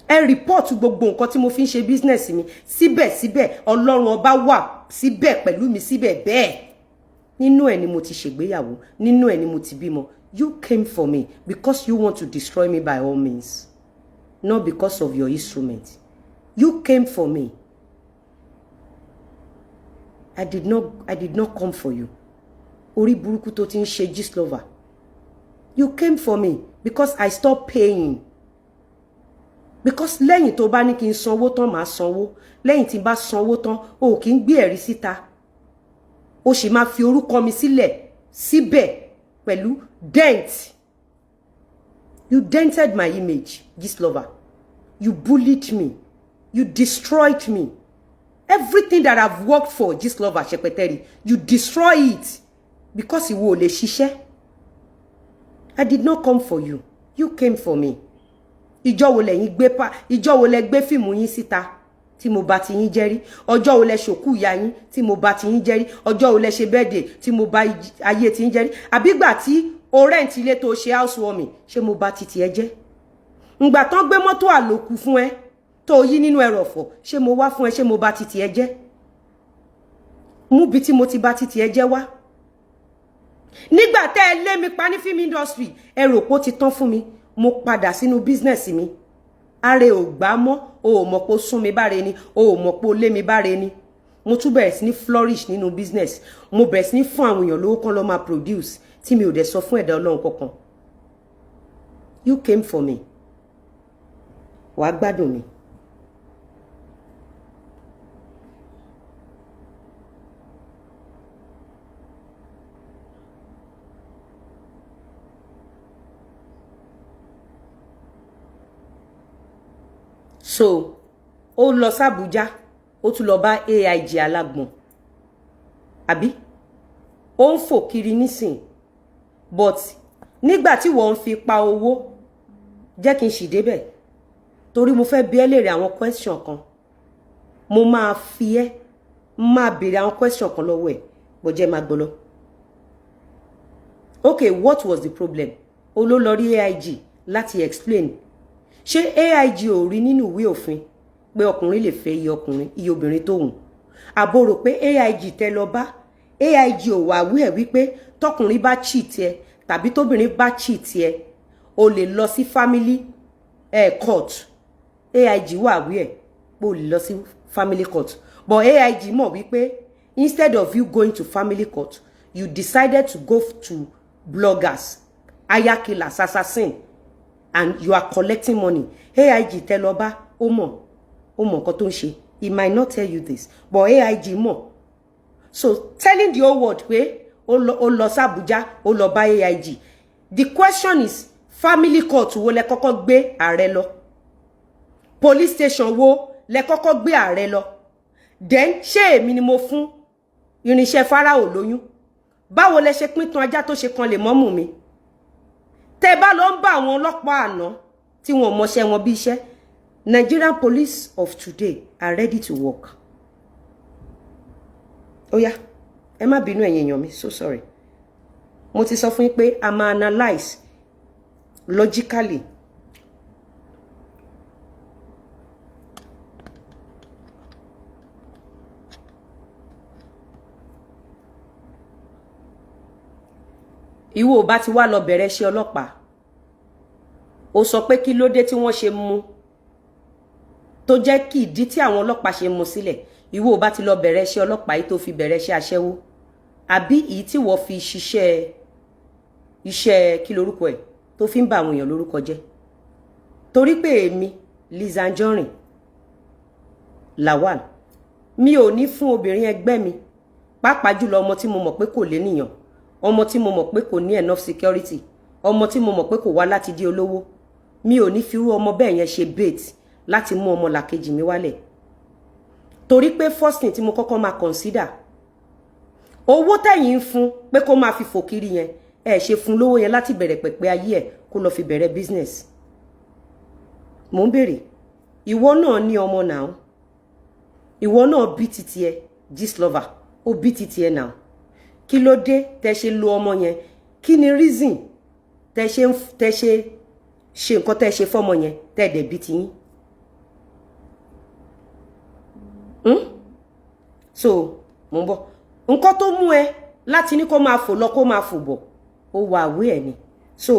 S1: Ẹ report gbogbo nǹkan tí mo fi ń ṣe business mi síbẹ̀síbẹ̀ Ọlọ́run ọba wà síbẹ̀ pẹ̀lú mi síbẹ̀ bẹ́ẹ̀ nínú ẹ̀ ni mo ti ṣègbéyàwó nínú ẹ̀ ni mo ti bímọ. You came for me because you want to destroy me by all means, not because of your instrument. You came for me. I did not come for you. Orí burúkú tó ti ń ṣe Gistlover. You came for me because I stopped paying. Because lẹ́yìn tó bá ní kí n sanwó tán máa sanwó, lẹ́yìn tí n bá sanwó tán o kì í gbé ẹ̀rí síta, o sì máa fi orúkọ mi sílẹ̀ síbẹ̀ pẹ̀lú dent. You dented my image, Gistlover. You bullied me. You destroyed me. Everything that I've worked for, Gistlover, Shepeteri, you destroy it because ìwọ ò lè ṣiṣẹ́. I did not come for you. You came for me. Ìjọ́ wo lẹ́yìn gbé ìjọ́ wo lẹ gbé fíìmù yín síta tí mo bá ti yín jẹ́rí, ọjọ́ wo lẹ ṣòkú ìyá yín tí mo bá ti yín jẹ́rí, ọjọ́ wo lẹ ṣe birthday tí mo bá ayé ti yín jẹ́rí, àbígbà tí o rent ilé tó ṣe housewarming ṣé mo bá titi ẹ jẹ́, ǹgbà tán gbé mọ́tò àlòkù fún ẹ tó yí nínú ẹrọ̀fọ̀ ṣé mo wá fún ẹ, ṣé mo bá titi ẹ jẹ́, mú bí tí mo ti bá titi ẹ jẹ́ wá. Nígbà tẹ́ ẹ lé mi pa ní film industry ẹ rò pé ó ti tán fún mi, mo padà sínú business mi. Are ò gbà mọ́, o ò mọ̀ pé ó sún mi báre ni, o ò mọ̀ pé ó lé mi báre ni. Mo tún bẹ̀rẹ̀ sí ní flourish nínú business. Mo bẹ̀rẹ̀ sí ní fún àwọn èèyàn lówó kan lọ máa produce tí mi ò dẹ̀ sọ fún ẹ̀dá Ọlọ́run kankan. You came for me. Wàá gbádùn mi. So, ó lọ sí Abuja, ó tún lọ bá AIG alágbọ̀n. Àbí? Ó ń fò kiri nísìn. But nígbà tí wọ́n fi pa owó, jẹ́ kí n sì débẹ̀. Torí mo fẹ́ bi ẹ́ léèrè àwọn question kan. Mo máa fi ẹ́ máa béèrè àwọn question kan lọ́wọ́ ẹ̀. Bó jẹ́ máa gbọ́ lọ. Okay, what was the problem? Ó lọ lọ rí AIG láti explain. Ṣé AIG ò rí nínú ìwé òfin pé ọkùnrin lè fẹ́ iye obìnrin tó hùn? Àbò rò pé AIG tẹ́ lọ bá, AIG ò wá wí ẹ̀ wípé tọkùnrin bá cheat ẹ tàbí tóbìnrin bá cheat ẹ, o lè lọ sí family court AIG wà wí ẹ̀ pé o lè lọ sí family court but AIG mọ̀ wípé instead of you going to family court you decided to go to bloggers aya killers assassin and you are collecting money. AIG tell lọ bá ó mọ̀ nǹkan tó ń ṣe. He might not tell you this but AIG mọ̀. So telling the whole world pé ó lọ sí Abuja ó lọ bá AIG. The question is family court wo lẹ kọ́kọ́ gbé ààrẹ lọ? Police station wo lẹ kọ́kọ́ gbé ààrẹ lọ? Then ṣé èmi ni mo fún irinṣẹ́ Fáráò lóyún? Báwo lẹ ṣe pín tan ajá tó ṣe kan lè mọ́mù mi? Tẹ́ bá lọ ń bá àwọn ọlọ́pàá àná tí wọ́n mọṣẹ́ wọn bí iṣẹ́. Nigerian police of today are ready to work. Oh yeah, ẹ má bínú ẹ̀yin èèyàn mi, so sorry. Mo ti sọ fún yín pé a máa analyze logically. Ìwọ bá ti wá lọ bẹ̀rẹ̀ iṣẹ́ ọlọ́pàá. Ó sọ pé kí ló dé tí wọ́n ṣe mú tó jẹ́ kí ìdí tí àwọn ọlọ́pàá ṣe mú sílẹ̀. Ìwọ bá ti lọ bẹ̀rẹ̀ iṣẹ́ ọlọ́pàá yìí tó fi bẹ̀rẹ̀ iṣẹ́ aṣẹ́wó àbí èyí tí wọ́n fi ṣiṣẹ́ iṣẹ́ kí lorúkọ ẹ̀ tó fi ń bà àwọn èèyàn lórúkọ jẹ́. Torí pé èmi Lizzy Anjorin Lawal mi ò ní fún obìnrin ẹgbẹ́ mi pàápàá jùlọ ọmọ tí mo mọ̀ pé kò lè níyàn, ọmọ tí mo mọ̀ pé kò ní enough security, ọmọ tí mo mọ̀ pé kò wá láti di olówó. Mi ò ní fi irú ọmọ bẹ́ẹ̀ yẹn ṣe bait láti mú ọmọ làkejì mi wálẹ̀. Torí pé first thing tí mo kọ́kọ́ máa consider owó tẹ̀yin ń fún pé kó máa fi fò kiri yẹn ẹ ṣe fún lówó yẹn láti bẹ̀rẹ̀ pẹ̀pẹ̀ ayé ẹ̀ kó lọ fi bẹ̀rẹ̀ business. Mo ń béèrè ìwọ náà ní ọmọ náà, ìwọ náà bí titi ẹ gist lover ó bí titi ẹ náà. Kí ló dé tẹ́ ṣe lo ọmọ yẹn? Kí ni reason tẹ́ ṣe nǹkan tẹ́ ṣe fọ́mọ yẹn tẹ́ dẹ̀ bí tiyín? So mo ń bọ̀ nǹkan tó mú ẹ láti ní kó máa fò lọ kó máa fò bọ̀ ó wà àwé ẹ̀ ni. So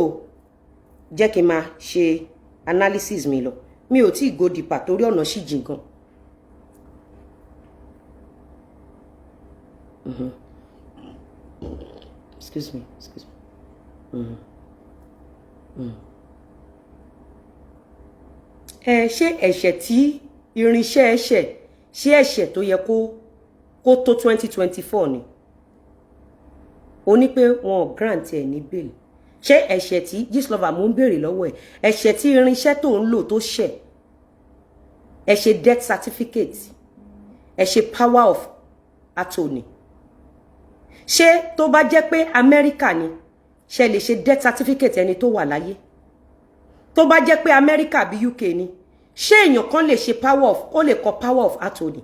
S1: jẹ́ kí n máa ṣe analysis mi lọ. Mi ò tí ì go deeper torí ọ̀nà ṣì jìn gan. Excuse me. Ṣé ẹ̀ṣẹ̀ tí irinṣẹ́ ẹ̀ṣẹ̀ ṣé ẹ̀ṣẹ̀ tó yẹ kó tó 2024 ni? Ó ní pé wọn grant ẹ̀ ní bail. Ṣé ẹ̀ṣẹ̀ tí Gistlover mú ń béèrè lọ́wọ́ ẹ̀ ẹ̀ṣẹ̀ tí irinṣẹ́ tó ń lò tó ṣẹ̀ ẹ̀ṣẹ̀ death certificate ẹ̀ṣẹ̀ power of attorney. Ṣé tó bá jẹ́ pé Amẹ́ríkà ni ṣe lè ṣe death certificate ẹni tó wà láyé? Tó bá jẹ́ pé Amẹ́ríkà bí UK ni ṣé èèyàn kan lè ṣe ó lè kọ power of attorney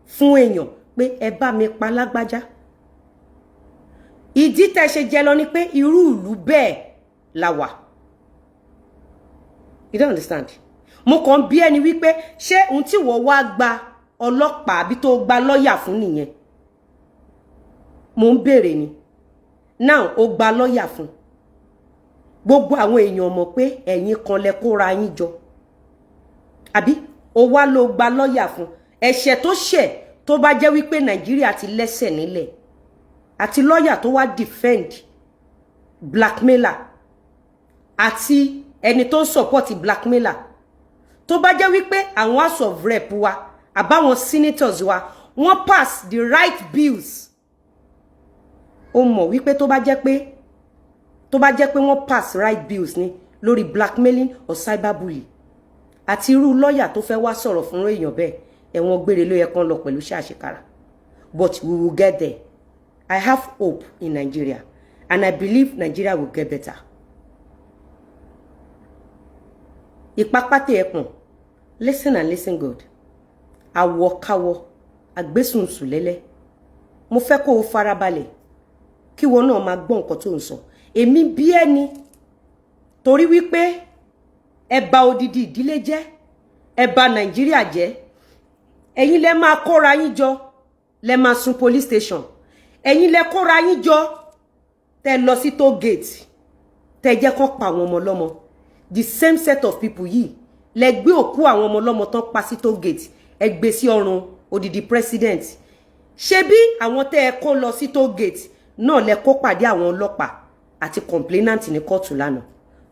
S1: fún èèyàn pé ẹ bá mi pa lágbájá? Ìdí tẹ́ ṣe jẹ́ lọ ni pé irú ìlú bẹ́ẹ̀ la wà. You don't understand? Mo kàn bí ẹni wípé ṣé ohun tí wọ́n wá gba ọlọ́pàá àbí tó gba lọ́yà fún nìyẹn? Mo ń béèrè ni. Now ó gba lọ́yà fún. Gbogbo àwọn èèyàn mọ̀ pé ẹ̀yin kan lẹ kóra yín jọ. Àbí ó wá ló gba lọ́yà fún. Ẹ̀ṣẹ̀ tó ṣẹ̀ tó bá jẹ́ wípé Nàìjíríà ti lẹ́sẹ̀ nílẹ̀ àti lọ́yà tó wá defend blackmailer àti ẹni tó ń support blackmailer tó bá jẹ́ wípé àwọn house of rep wa àbáwọn senators wa wọ́n pass the right bills. Ó mọ̀ wípé tó bá jẹ́ pé wọ́n pass right bills ni lórí blackmailing or cyberbullying àti irú lọ́yà tó fẹ́ wá sọ̀rọ̀ fún èèyàn bẹ́ẹ̀ ẹ̀wọ̀n gbére ló yẹ kán lọ pẹ̀lú ṣàṣekára. But we will get there. I have hope in Nigeria and I believe Nigeria will get better. Ìpápátẹ ẹ̀pọ̀n, listen and listen good. Àwọ̀káwọ̀, àgbésùnsùlẹ́lẹ́. Mo fẹ́ kó o farabalẹ̀ kí wọ́n náà máa gbọ́ nǹkan tó ń sọ. Èmi bí ẹni torí wípé ẹ bà odidi ìdílé jẹ́, ẹ bà Nàìjíríà jẹ́. Ẹ̀yin lẹ máa kóra yín jọ, lẹ máa sun police station. Ẹ̀yin lẹ kóra yín jọ, tẹ́ lọ sí toll gate, tẹ́ jẹ́ kó pa àwọn ọmọ lọ́mọ. The same set of people yìí lẹ gbé òkú àwọn ọmọ ọlọ́mọ tán pa sí toll gate ẹ gbé sí ọrùn odidi president ṣebí àwọn tẹ́ ẹ kó lọ sí toll gate náà lẹ kó pàdé àwọn ọlọ́pàá àti complainant ní kóòtù lánàá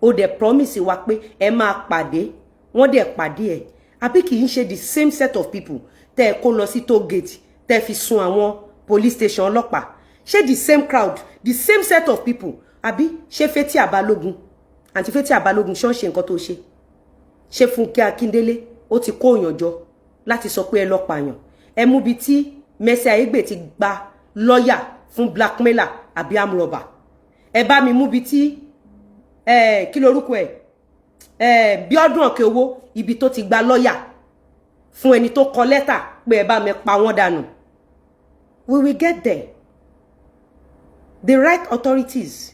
S1: ó dẹ̀ promise wa pé ẹ máa pàdé wọ́n dẹ̀ pàdé ẹ̀ àbí kì í ṣe the same set of people tẹ́ ẹ kó lọ sí toll gate tẹ́ fi sun àwọn police station ọlọ́pàá ṣé the same crowd the same set of people àbí ṣé Fẹ́tí Àbálógun àǹtí Fẹ́tí Àbálógun ṣé ó ṣe nǹkan tó ṣe Fúnkẹ́ Akíndélé ó ti kó èèyàn jọ láti sọ pé ẹ lọ pààyàn ẹ mú bi tí Mercy Aigbe ti gba lọ́yà fún blackmailer àbí amrọ̀bà ẹ bá mi mú bi tí kí lorúkọ ẹ Bíọ́dún Òkèowó ibi tó ti gba lọ́yà fún ẹni tó kọ lẹ́tà pé ẹ bá mi pa wọ́n dànù. We will get there. The right authorities,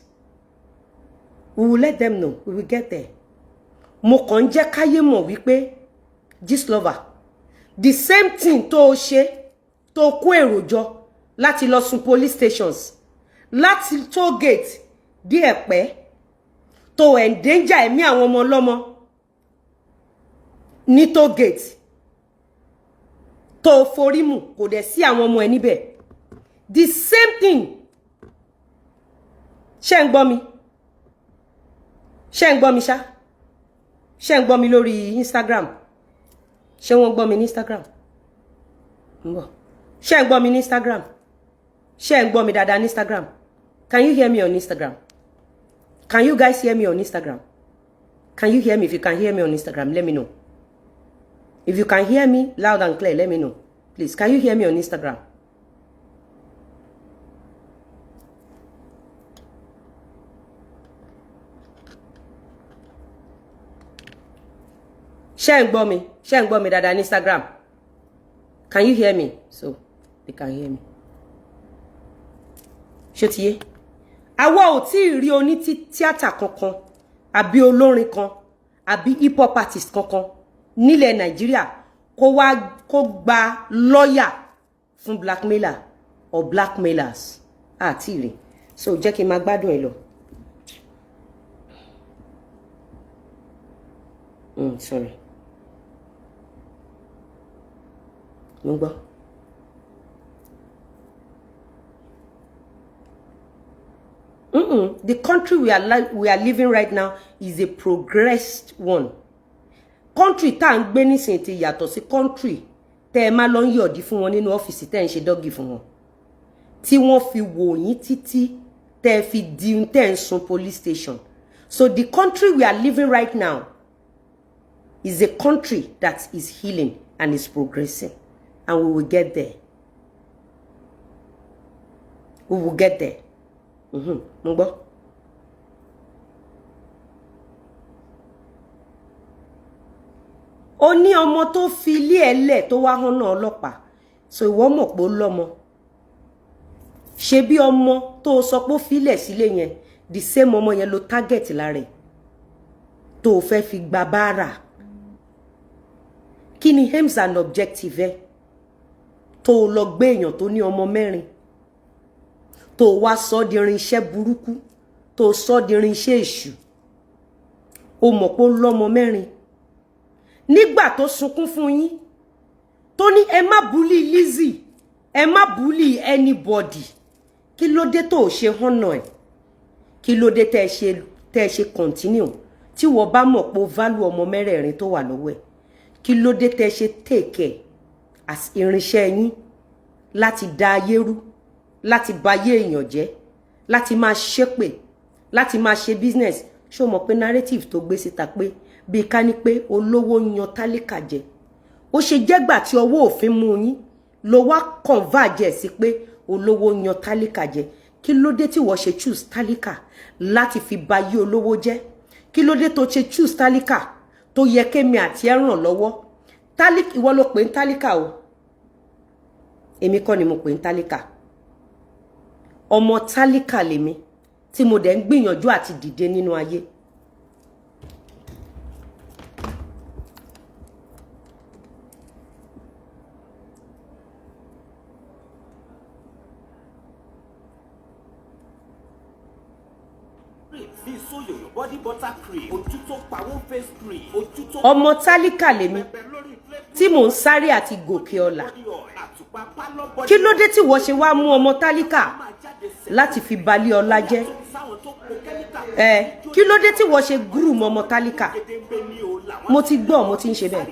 S1: we will let them know. We will get there. Mo kàn jẹ́ káyé mọ̀ wípé Gistlover, the same thing tó ṣe tó kó èrò jọ láti lọ sun police stations, láti toll gate dé Ẹ̀pẹ́, tó endanger ẹ̀mí àwọn ọmọ ọlọ́mọ ní toll gate, tó forí mù kò dẹ̀ sí àwọn ọmọ ẹ̀ níbẹ̀. The same thing. Ṣé ń gbọ́ mi? Ṣé ń gbọ́ mi ṣá? Ṣé ń gbọ́ mi lórí Instagram? Ṣé wọ́n gbọ́ mi ní Instagram? Ṣé ń gbọ́ mi ní Instagram? Ṣé ń gbọ́ mi dáadáa ní Instagram? Can you hear me on Instagram? Can you guys hear me on Instagram? Can you hear me? If you can hear me on Instagram, let me know. If you can hear me loud and clear, let me know. Please, can you hear me on Instagram? Ṣé ń gbọ́ mi? Ṣé ń gbọ́ mi dáadáa ní Instagram? Can you hear me? So, they can hear me. Ṣé ti yé? Àwa ò tí ì rí oní tíátà kankan, àbí olórin kan, àbí hip hop artist kankan nílẹ̀ Nàìjíríà kó gba lọ́yà fún blackmailer or blackmailers. Àti rí. So, jẹ́ kí n máa gbádùn ẹ lọ. Sorry. The country we are living right now is a progressed one. Country tá ń gbé nísìn ti yàtọ̀ sí country tẹ́ ẹ máa lọ ń yọ̀dí fún wọn nínú ọ́fíìsì tẹ́ ń ṣe dọ́gì fún wọn. Tí wọ́n fi wò yín títí tẹ́ fi di tẹ́ ń sun police station. So the country we are living right now is a country that is healing and is progressing. And we will get there. We will get there. Mungbo. Ó ní ọmọ tó fi ilé ẹlẹ̀ tó wá hàn náà ọlọ́pàá. So ìwọ mọ̀ pé ó lọ́mọ. Ṣé bí ọmọ tó sọ pé ó filẹ̀ sílé yẹn, the same ọmọ yẹn ló target lára ẹ̀. Tó fẹ́ fi gba báárà. Kí ni aims and objective ẹ? Tó lọ gbé èèyàn tó ní ọmọ mẹ́rin. Tó wá sọ di irinṣẹ́ burúkú, tó sọ di irinṣẹ́ èṣù. Ó mọ̀ pé ó lọ́mọ mẹ́rin. Nígbà tó sunkún fún yín, tó ní ẹ má bully Lizzy, ẹ má bully anybody. Kí ló dé tó ṣe honor ẹ̀? Kí ló dé tẹ́ ṣe continue tí wọ́n bá mọ̀ pé ó value ọmọ mẹ́rẹ̀ẹ̀rin tó wà lọ́wọ́ ẹ̀? Kí ló dé tẹ́ ṣe take as irinṣẹ́ yín láti dá ayé rú, láti ba ayé èèyàn jẹ́, láti máa ṣépè, láti máa ṣe business? Ṣó mọ̀ pé narrative tó gbé síta pé bí ká ní pé olówó yan tálíkà jẹ. Ó ṣe jẹ́gbà tí ọwọ́ òfin mú yín ló wá converge sí pé olówó yan tálíkà jẹ. Kí ló dé tí wọ́n ṣe choose tálíkà láti fi ba ayé olówó jẹ́? Kí ló dé tó ṣe choose tálíkà tó yẹ kémi àti ẹ ràn lọ́wọ́? Tálíkà ìwọ ló pè ń tálíkà o. Èmi kọ́ ni mo pè ń tálíkà. Ọmọ tálíkà lèmi tí mo dẹ̀ ń gbìyànjú àti dìde nínú ayé. ọmọ tálíkà lèmi tí mò ń sáré àti gòkè ọlà. Kí ló dé tí wọ́n ṣe wá mú ọmọ tálíkà láti fi balẹ̀ ọlá jẹ́? Kí ló dé tí wọ́n ṣe groom ọmọ tálíkà? Mo ti gbọ́, mo ti ń ṣe bẹ́ẹ̀.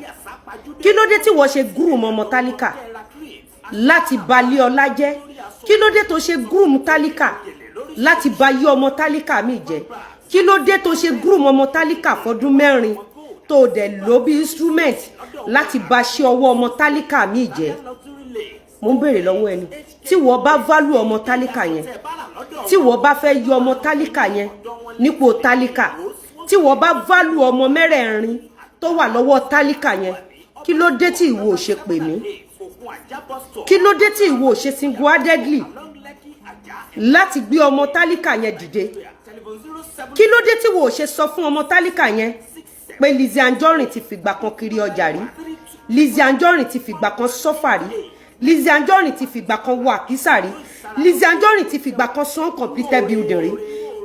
S1: Kí ló dé tí wọ́n ṣe groom ọmọ tálíkà láti balẹ̀ ọlá jẹ́? Kí ló dé tó ṣe groom tálíkà láti bayé ọmọ tálíkà mi jẹ́? Kí ló dé tó ṣe groom ọmọ tálíkà fọdún 4 tó dẹ̀ lò bí instrument láti ba ṣe ọwọ́ ọmọ tálíkà mi jẹ́? Mo ń béèrè lọ́wọ́ ẹni tí wọ́n bá value ọmọ tálíkà yẹn, tí wọ́n bá fẹ́ yọ ọmọ tálíkà yẹn nípò tálíkà, tí wọ́n bá value ọmọ 4 tó wà lọ́wọ́ tálíkà yẹn, kí ló dé tí ìwọ ò ṣe pè mí? Kí ló dé tí ìwọ ò ṣe single-handedly láti gbé ọmọ tálíkà yẹn dìde? Kí ló dé tí ìwọ ò ṣe sọ fún ọmọ tálíkà yẹn pé Lizzy Anjorin ti fìgbà kan kiri ọjà rí, Lizzy Anjorin ti fìgbà kan sọ́fà rí, Lizzy Anjorin ti fìgbà kan wọ àkísà rí, Lizzy Anjorin ti fìgbà kan sọ uncompleted building rí?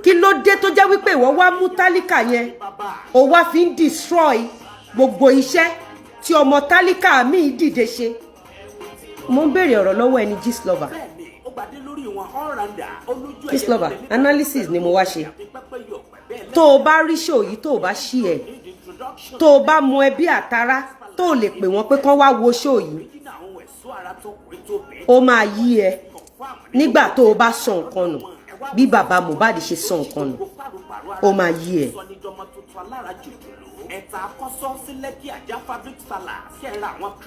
S1: Kí ló dé tó jẹ́ wípé ìwọ wá mú tálíkà yẹn ó wá fi ń destroy gbogbo iṣẹ́ tí ọmọ tálíkà mi dìde ṣe? Mo ń béèrè ọ̀rọ̀ lọ́wọ́ ẹni Gistlover. Gistlover, analysis ni mo wá ṣe. Tó o bá rí show yìí, tó o bá ṣí ẹ̀, tó o bá mọ ẹbí àtará, tó o lè pè wọ́n pé kán wá wo show yìí, ó máa yí ẹ nígbà tó o bá sọ nǹkan nù bí bàbá Mohbad ṣe sọ nǹkan nù, ó máa yí ẹ.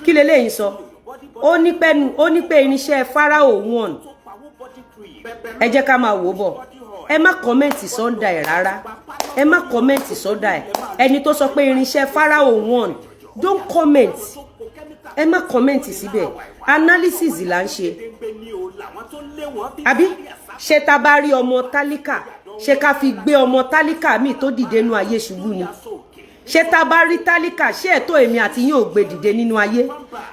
S1: Kí leléyìí sọ? Ó ní pé irinṣẹ́ Pharaoh 1. Ẹ jẹ́ ká máa wò bọ̀. Ẹ má kọ́mẹ̀ntì sọ́dà ẹ̀ rárá. Ẹ má kọ́mẹ̀ntì sọ́dà ẹ̀. Ẹni tó sọ pé irinṣẹ́ Pharaoh 1, don't comment. Ẹ má kọ́mẹ̀ntì síbẹ̀. Analysis là ń ṣe. Àbí ṣé tá bá rí ọmọ tálíkà, ṣé ká fi gbé ọmọ tálíkà mi tó dìde nínú ayé ṣubú ni? Ṣé tá bá rí tálíkà, ṣé ẹ̀tọ́ èmi àti yín ò gbé dìde nínú ayé?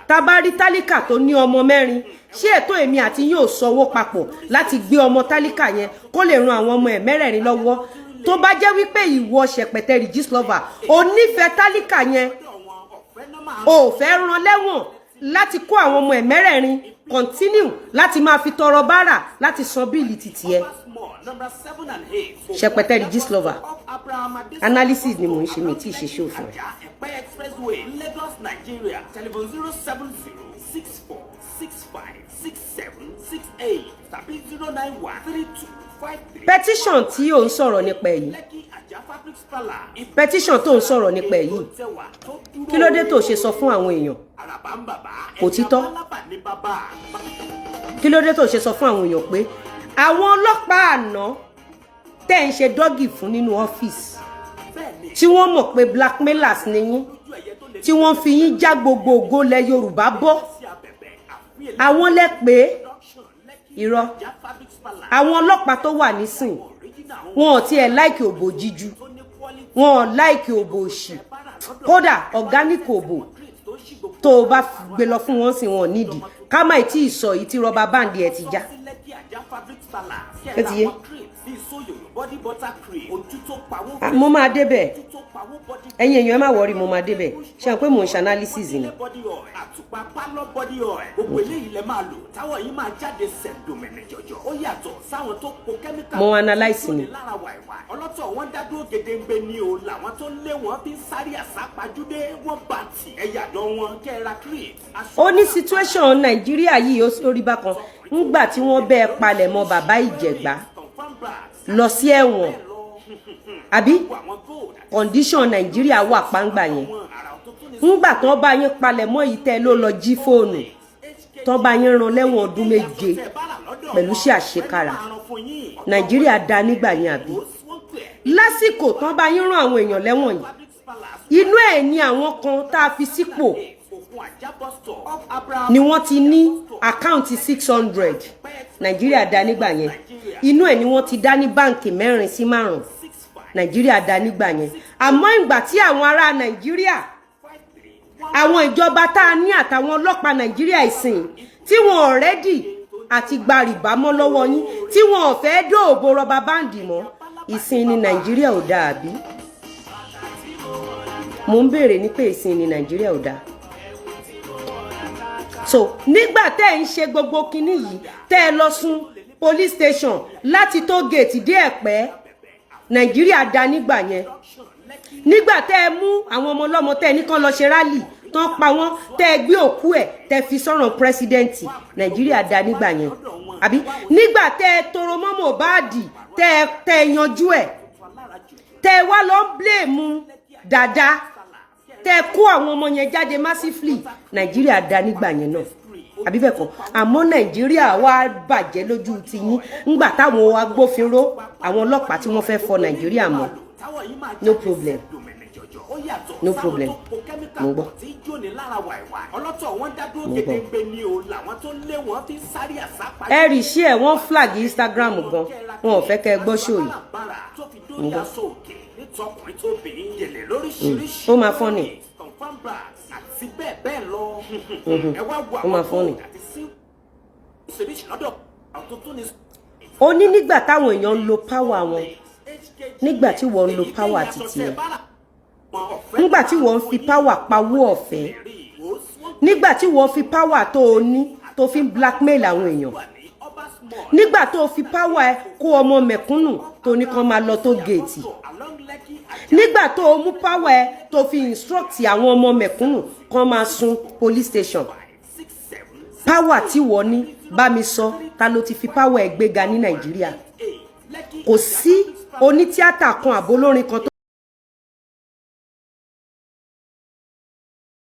S1: Tá bá rí tálíkà tó ní ọmọ 4, ṣé ẹ̀tọ́ èmi àti yín ò sọwọ́ papọ̀ láti gbé ọmọ tálíkà yẹn kó lè ran àwọn ọmọ ẹ̀ 4 lọ́wọ́? Tó bá jẹ́ wípé ìwọ Shepeteri Gistlover ò nífẹ̀ẹ́ tálíkà yẹn, ò fẹ́ rán lẹ́wọ̀n láti kó àwọn ọmọ ẹ̀ 4 continue láti máa fi tọrọ bárà láti san bíìlì títì ẹ. Shepeteri Gistlover, analysis ni mo ń ṣe, mi tí ì ṣe ṣòfò ẹ. Petition tí ò ń sọ̀rọ̀ nípa èyí, petition tó ń sọ̀rọ̀ nípa èyí, kí ló dé tó ṣe sọ fún àwọn èèyàn òtítọ́? Kí ló dé tó ṣe sọ fún àwọn èèyàn pé àwọn ọlọ́pàá àná tẹ́ ń ṣe dọ́gì fún nínú ọ́fíìsì, tí wọ́n mọ̀ pé blackmailers ni yín, tí wọ́n fi yín já gbogbo ògo lẹ Yorùbá bọ́, àwọn lẹ pé irọ́? Àwọn ọlọ́pàá tó wà nísìn, wọn ò tiẹ̀ láìkì òbò jíjú, wọn ò láìkì òbò òṣì, kódà organic òbò tó o bá gbé lọ fún wọn sí wọn nídìí ká má tí ì sọ yìí tí rọba báǹdì ẹ ti já. Ẹ ti yé? Mo máa débẹ̀, ẹ̀yin èèyàn ẹ má wọrí, mo máa débẹ̀. Ṣé àwọn pé mò ń ṣe analysis ni? Mo analyse ni. Ó ní situation Nàìjíríà yìí ó rí bákan ńgbà tí wọ́n bẹ́ẹ̀ palẹ̀ mọ́ bàbá Ìjẹ̀gbá lọ sí ẹ̀wọ̀n, àbí condition Nàìjíríà wà pàǹgbà yẹn. Ńgbà tán bá yín palẹ̀ mọ́ yìí tẹ́ ló lọ jí fóònù, tán bá yín rán lẹ́wọ̀n ọdún 7 pẹ̀lú sí àṣekára. Nàìjíríà dá nígbà yẹn àbí? Lásìkò tán bá yín rán àwọn èèyàn lẹ́wọ̀n yìí, inú ẹ̀ ni àwọn kan tá a fi sípò ni wọ́n ti ní àkáǹtì 600. Nàìjíríà dá nígbà yẹn. Inú ẹ̀ ni wọ́n ti dá ní báǹkì 4 sí 5. Nàìjíríà dá nígbà yẹn. Àmọ́ ìgbà tí àwọn ará Nàìjíríà, àwọn ìjọba tá a ní àtàwọn ọlọ́pàá Nàìjíríà ìsìn tí wọn already àti gba rìbá mọ́ lọ́wọ́ yín, tí wọn ò fẹ́ dóòbò rọba báǹdì mọ́, ìsìn ní Nàìjíríà ò dáa àbí mo ń béèrè ní pé ìsìn ní Nàìjíríà ò dáa so nígbà tẹ́ ń ṣe gbogbo kinní yìí tẹ́ lọ sùn police station láti tó gate dé Ẹ̀pẹ́ Nàìjíríà dá nígbà yẹn nígbà tẹ́ mú àwọn ọmọ ọlọ́mọ tẹ́ ní kàn lọ ṣe rally tán pa wọ́n tẹ́ gbé òkú ẹ̀ tẹ́ fi sọ́ràn president Nàìjíríà dá nígbà yẹn àbí nígbà tẹ́ toro mọ́ Mohbad tẹ́ yanjú ẹ̀ tẹ́ wá lọ blame Dada tẹ́ kó àwọn ọmọ yẹn jáde massively Nàìjíríà dá nígbà yẹn náà àbí bẹ́ẹ̀ kọ́ àmọ́ Nàìjíríà wá bàjẹ́ lójú ti yín ńgbà táwọn agbófinró àwọn ọlọ́pàá tí wọ́n fẹ́ fọ Nàìjíríà mọ́ no problem no problem mo gbọ́ ẹ rí sí ẹ wọ́n flag Instagram gan wọn ò fẹ́ kẹ́ gbọ́ show yìí mo gbọ́ ó máa fọ́ ni ó máa fọ́ ni ó ní nígbà táwọn èèyàn ń lo power wọn nígbà tí wọ́n ń lo power títí ẹ̀ nígbà tí wọ́n fi power pawó ọ̀fẹ́ nígbà tí wọ́n fi power tó o ní tó fi blackmail àwọn èèyàn nígbà tó fi power ẹ kó ọmọ mẹ̀kúnnù tó ní kàn máa lọ tó gate nígbà tó mú power ẹ tó fi instruct àwọn ọmọ mẹ̀kúnnù kàn máa sun police station power tí wọ́n ní bá mi sọ ta ló ti fi power ẹ gbéga ní Nàìjíríà kò sí onítíátà kan àbólórin kan tó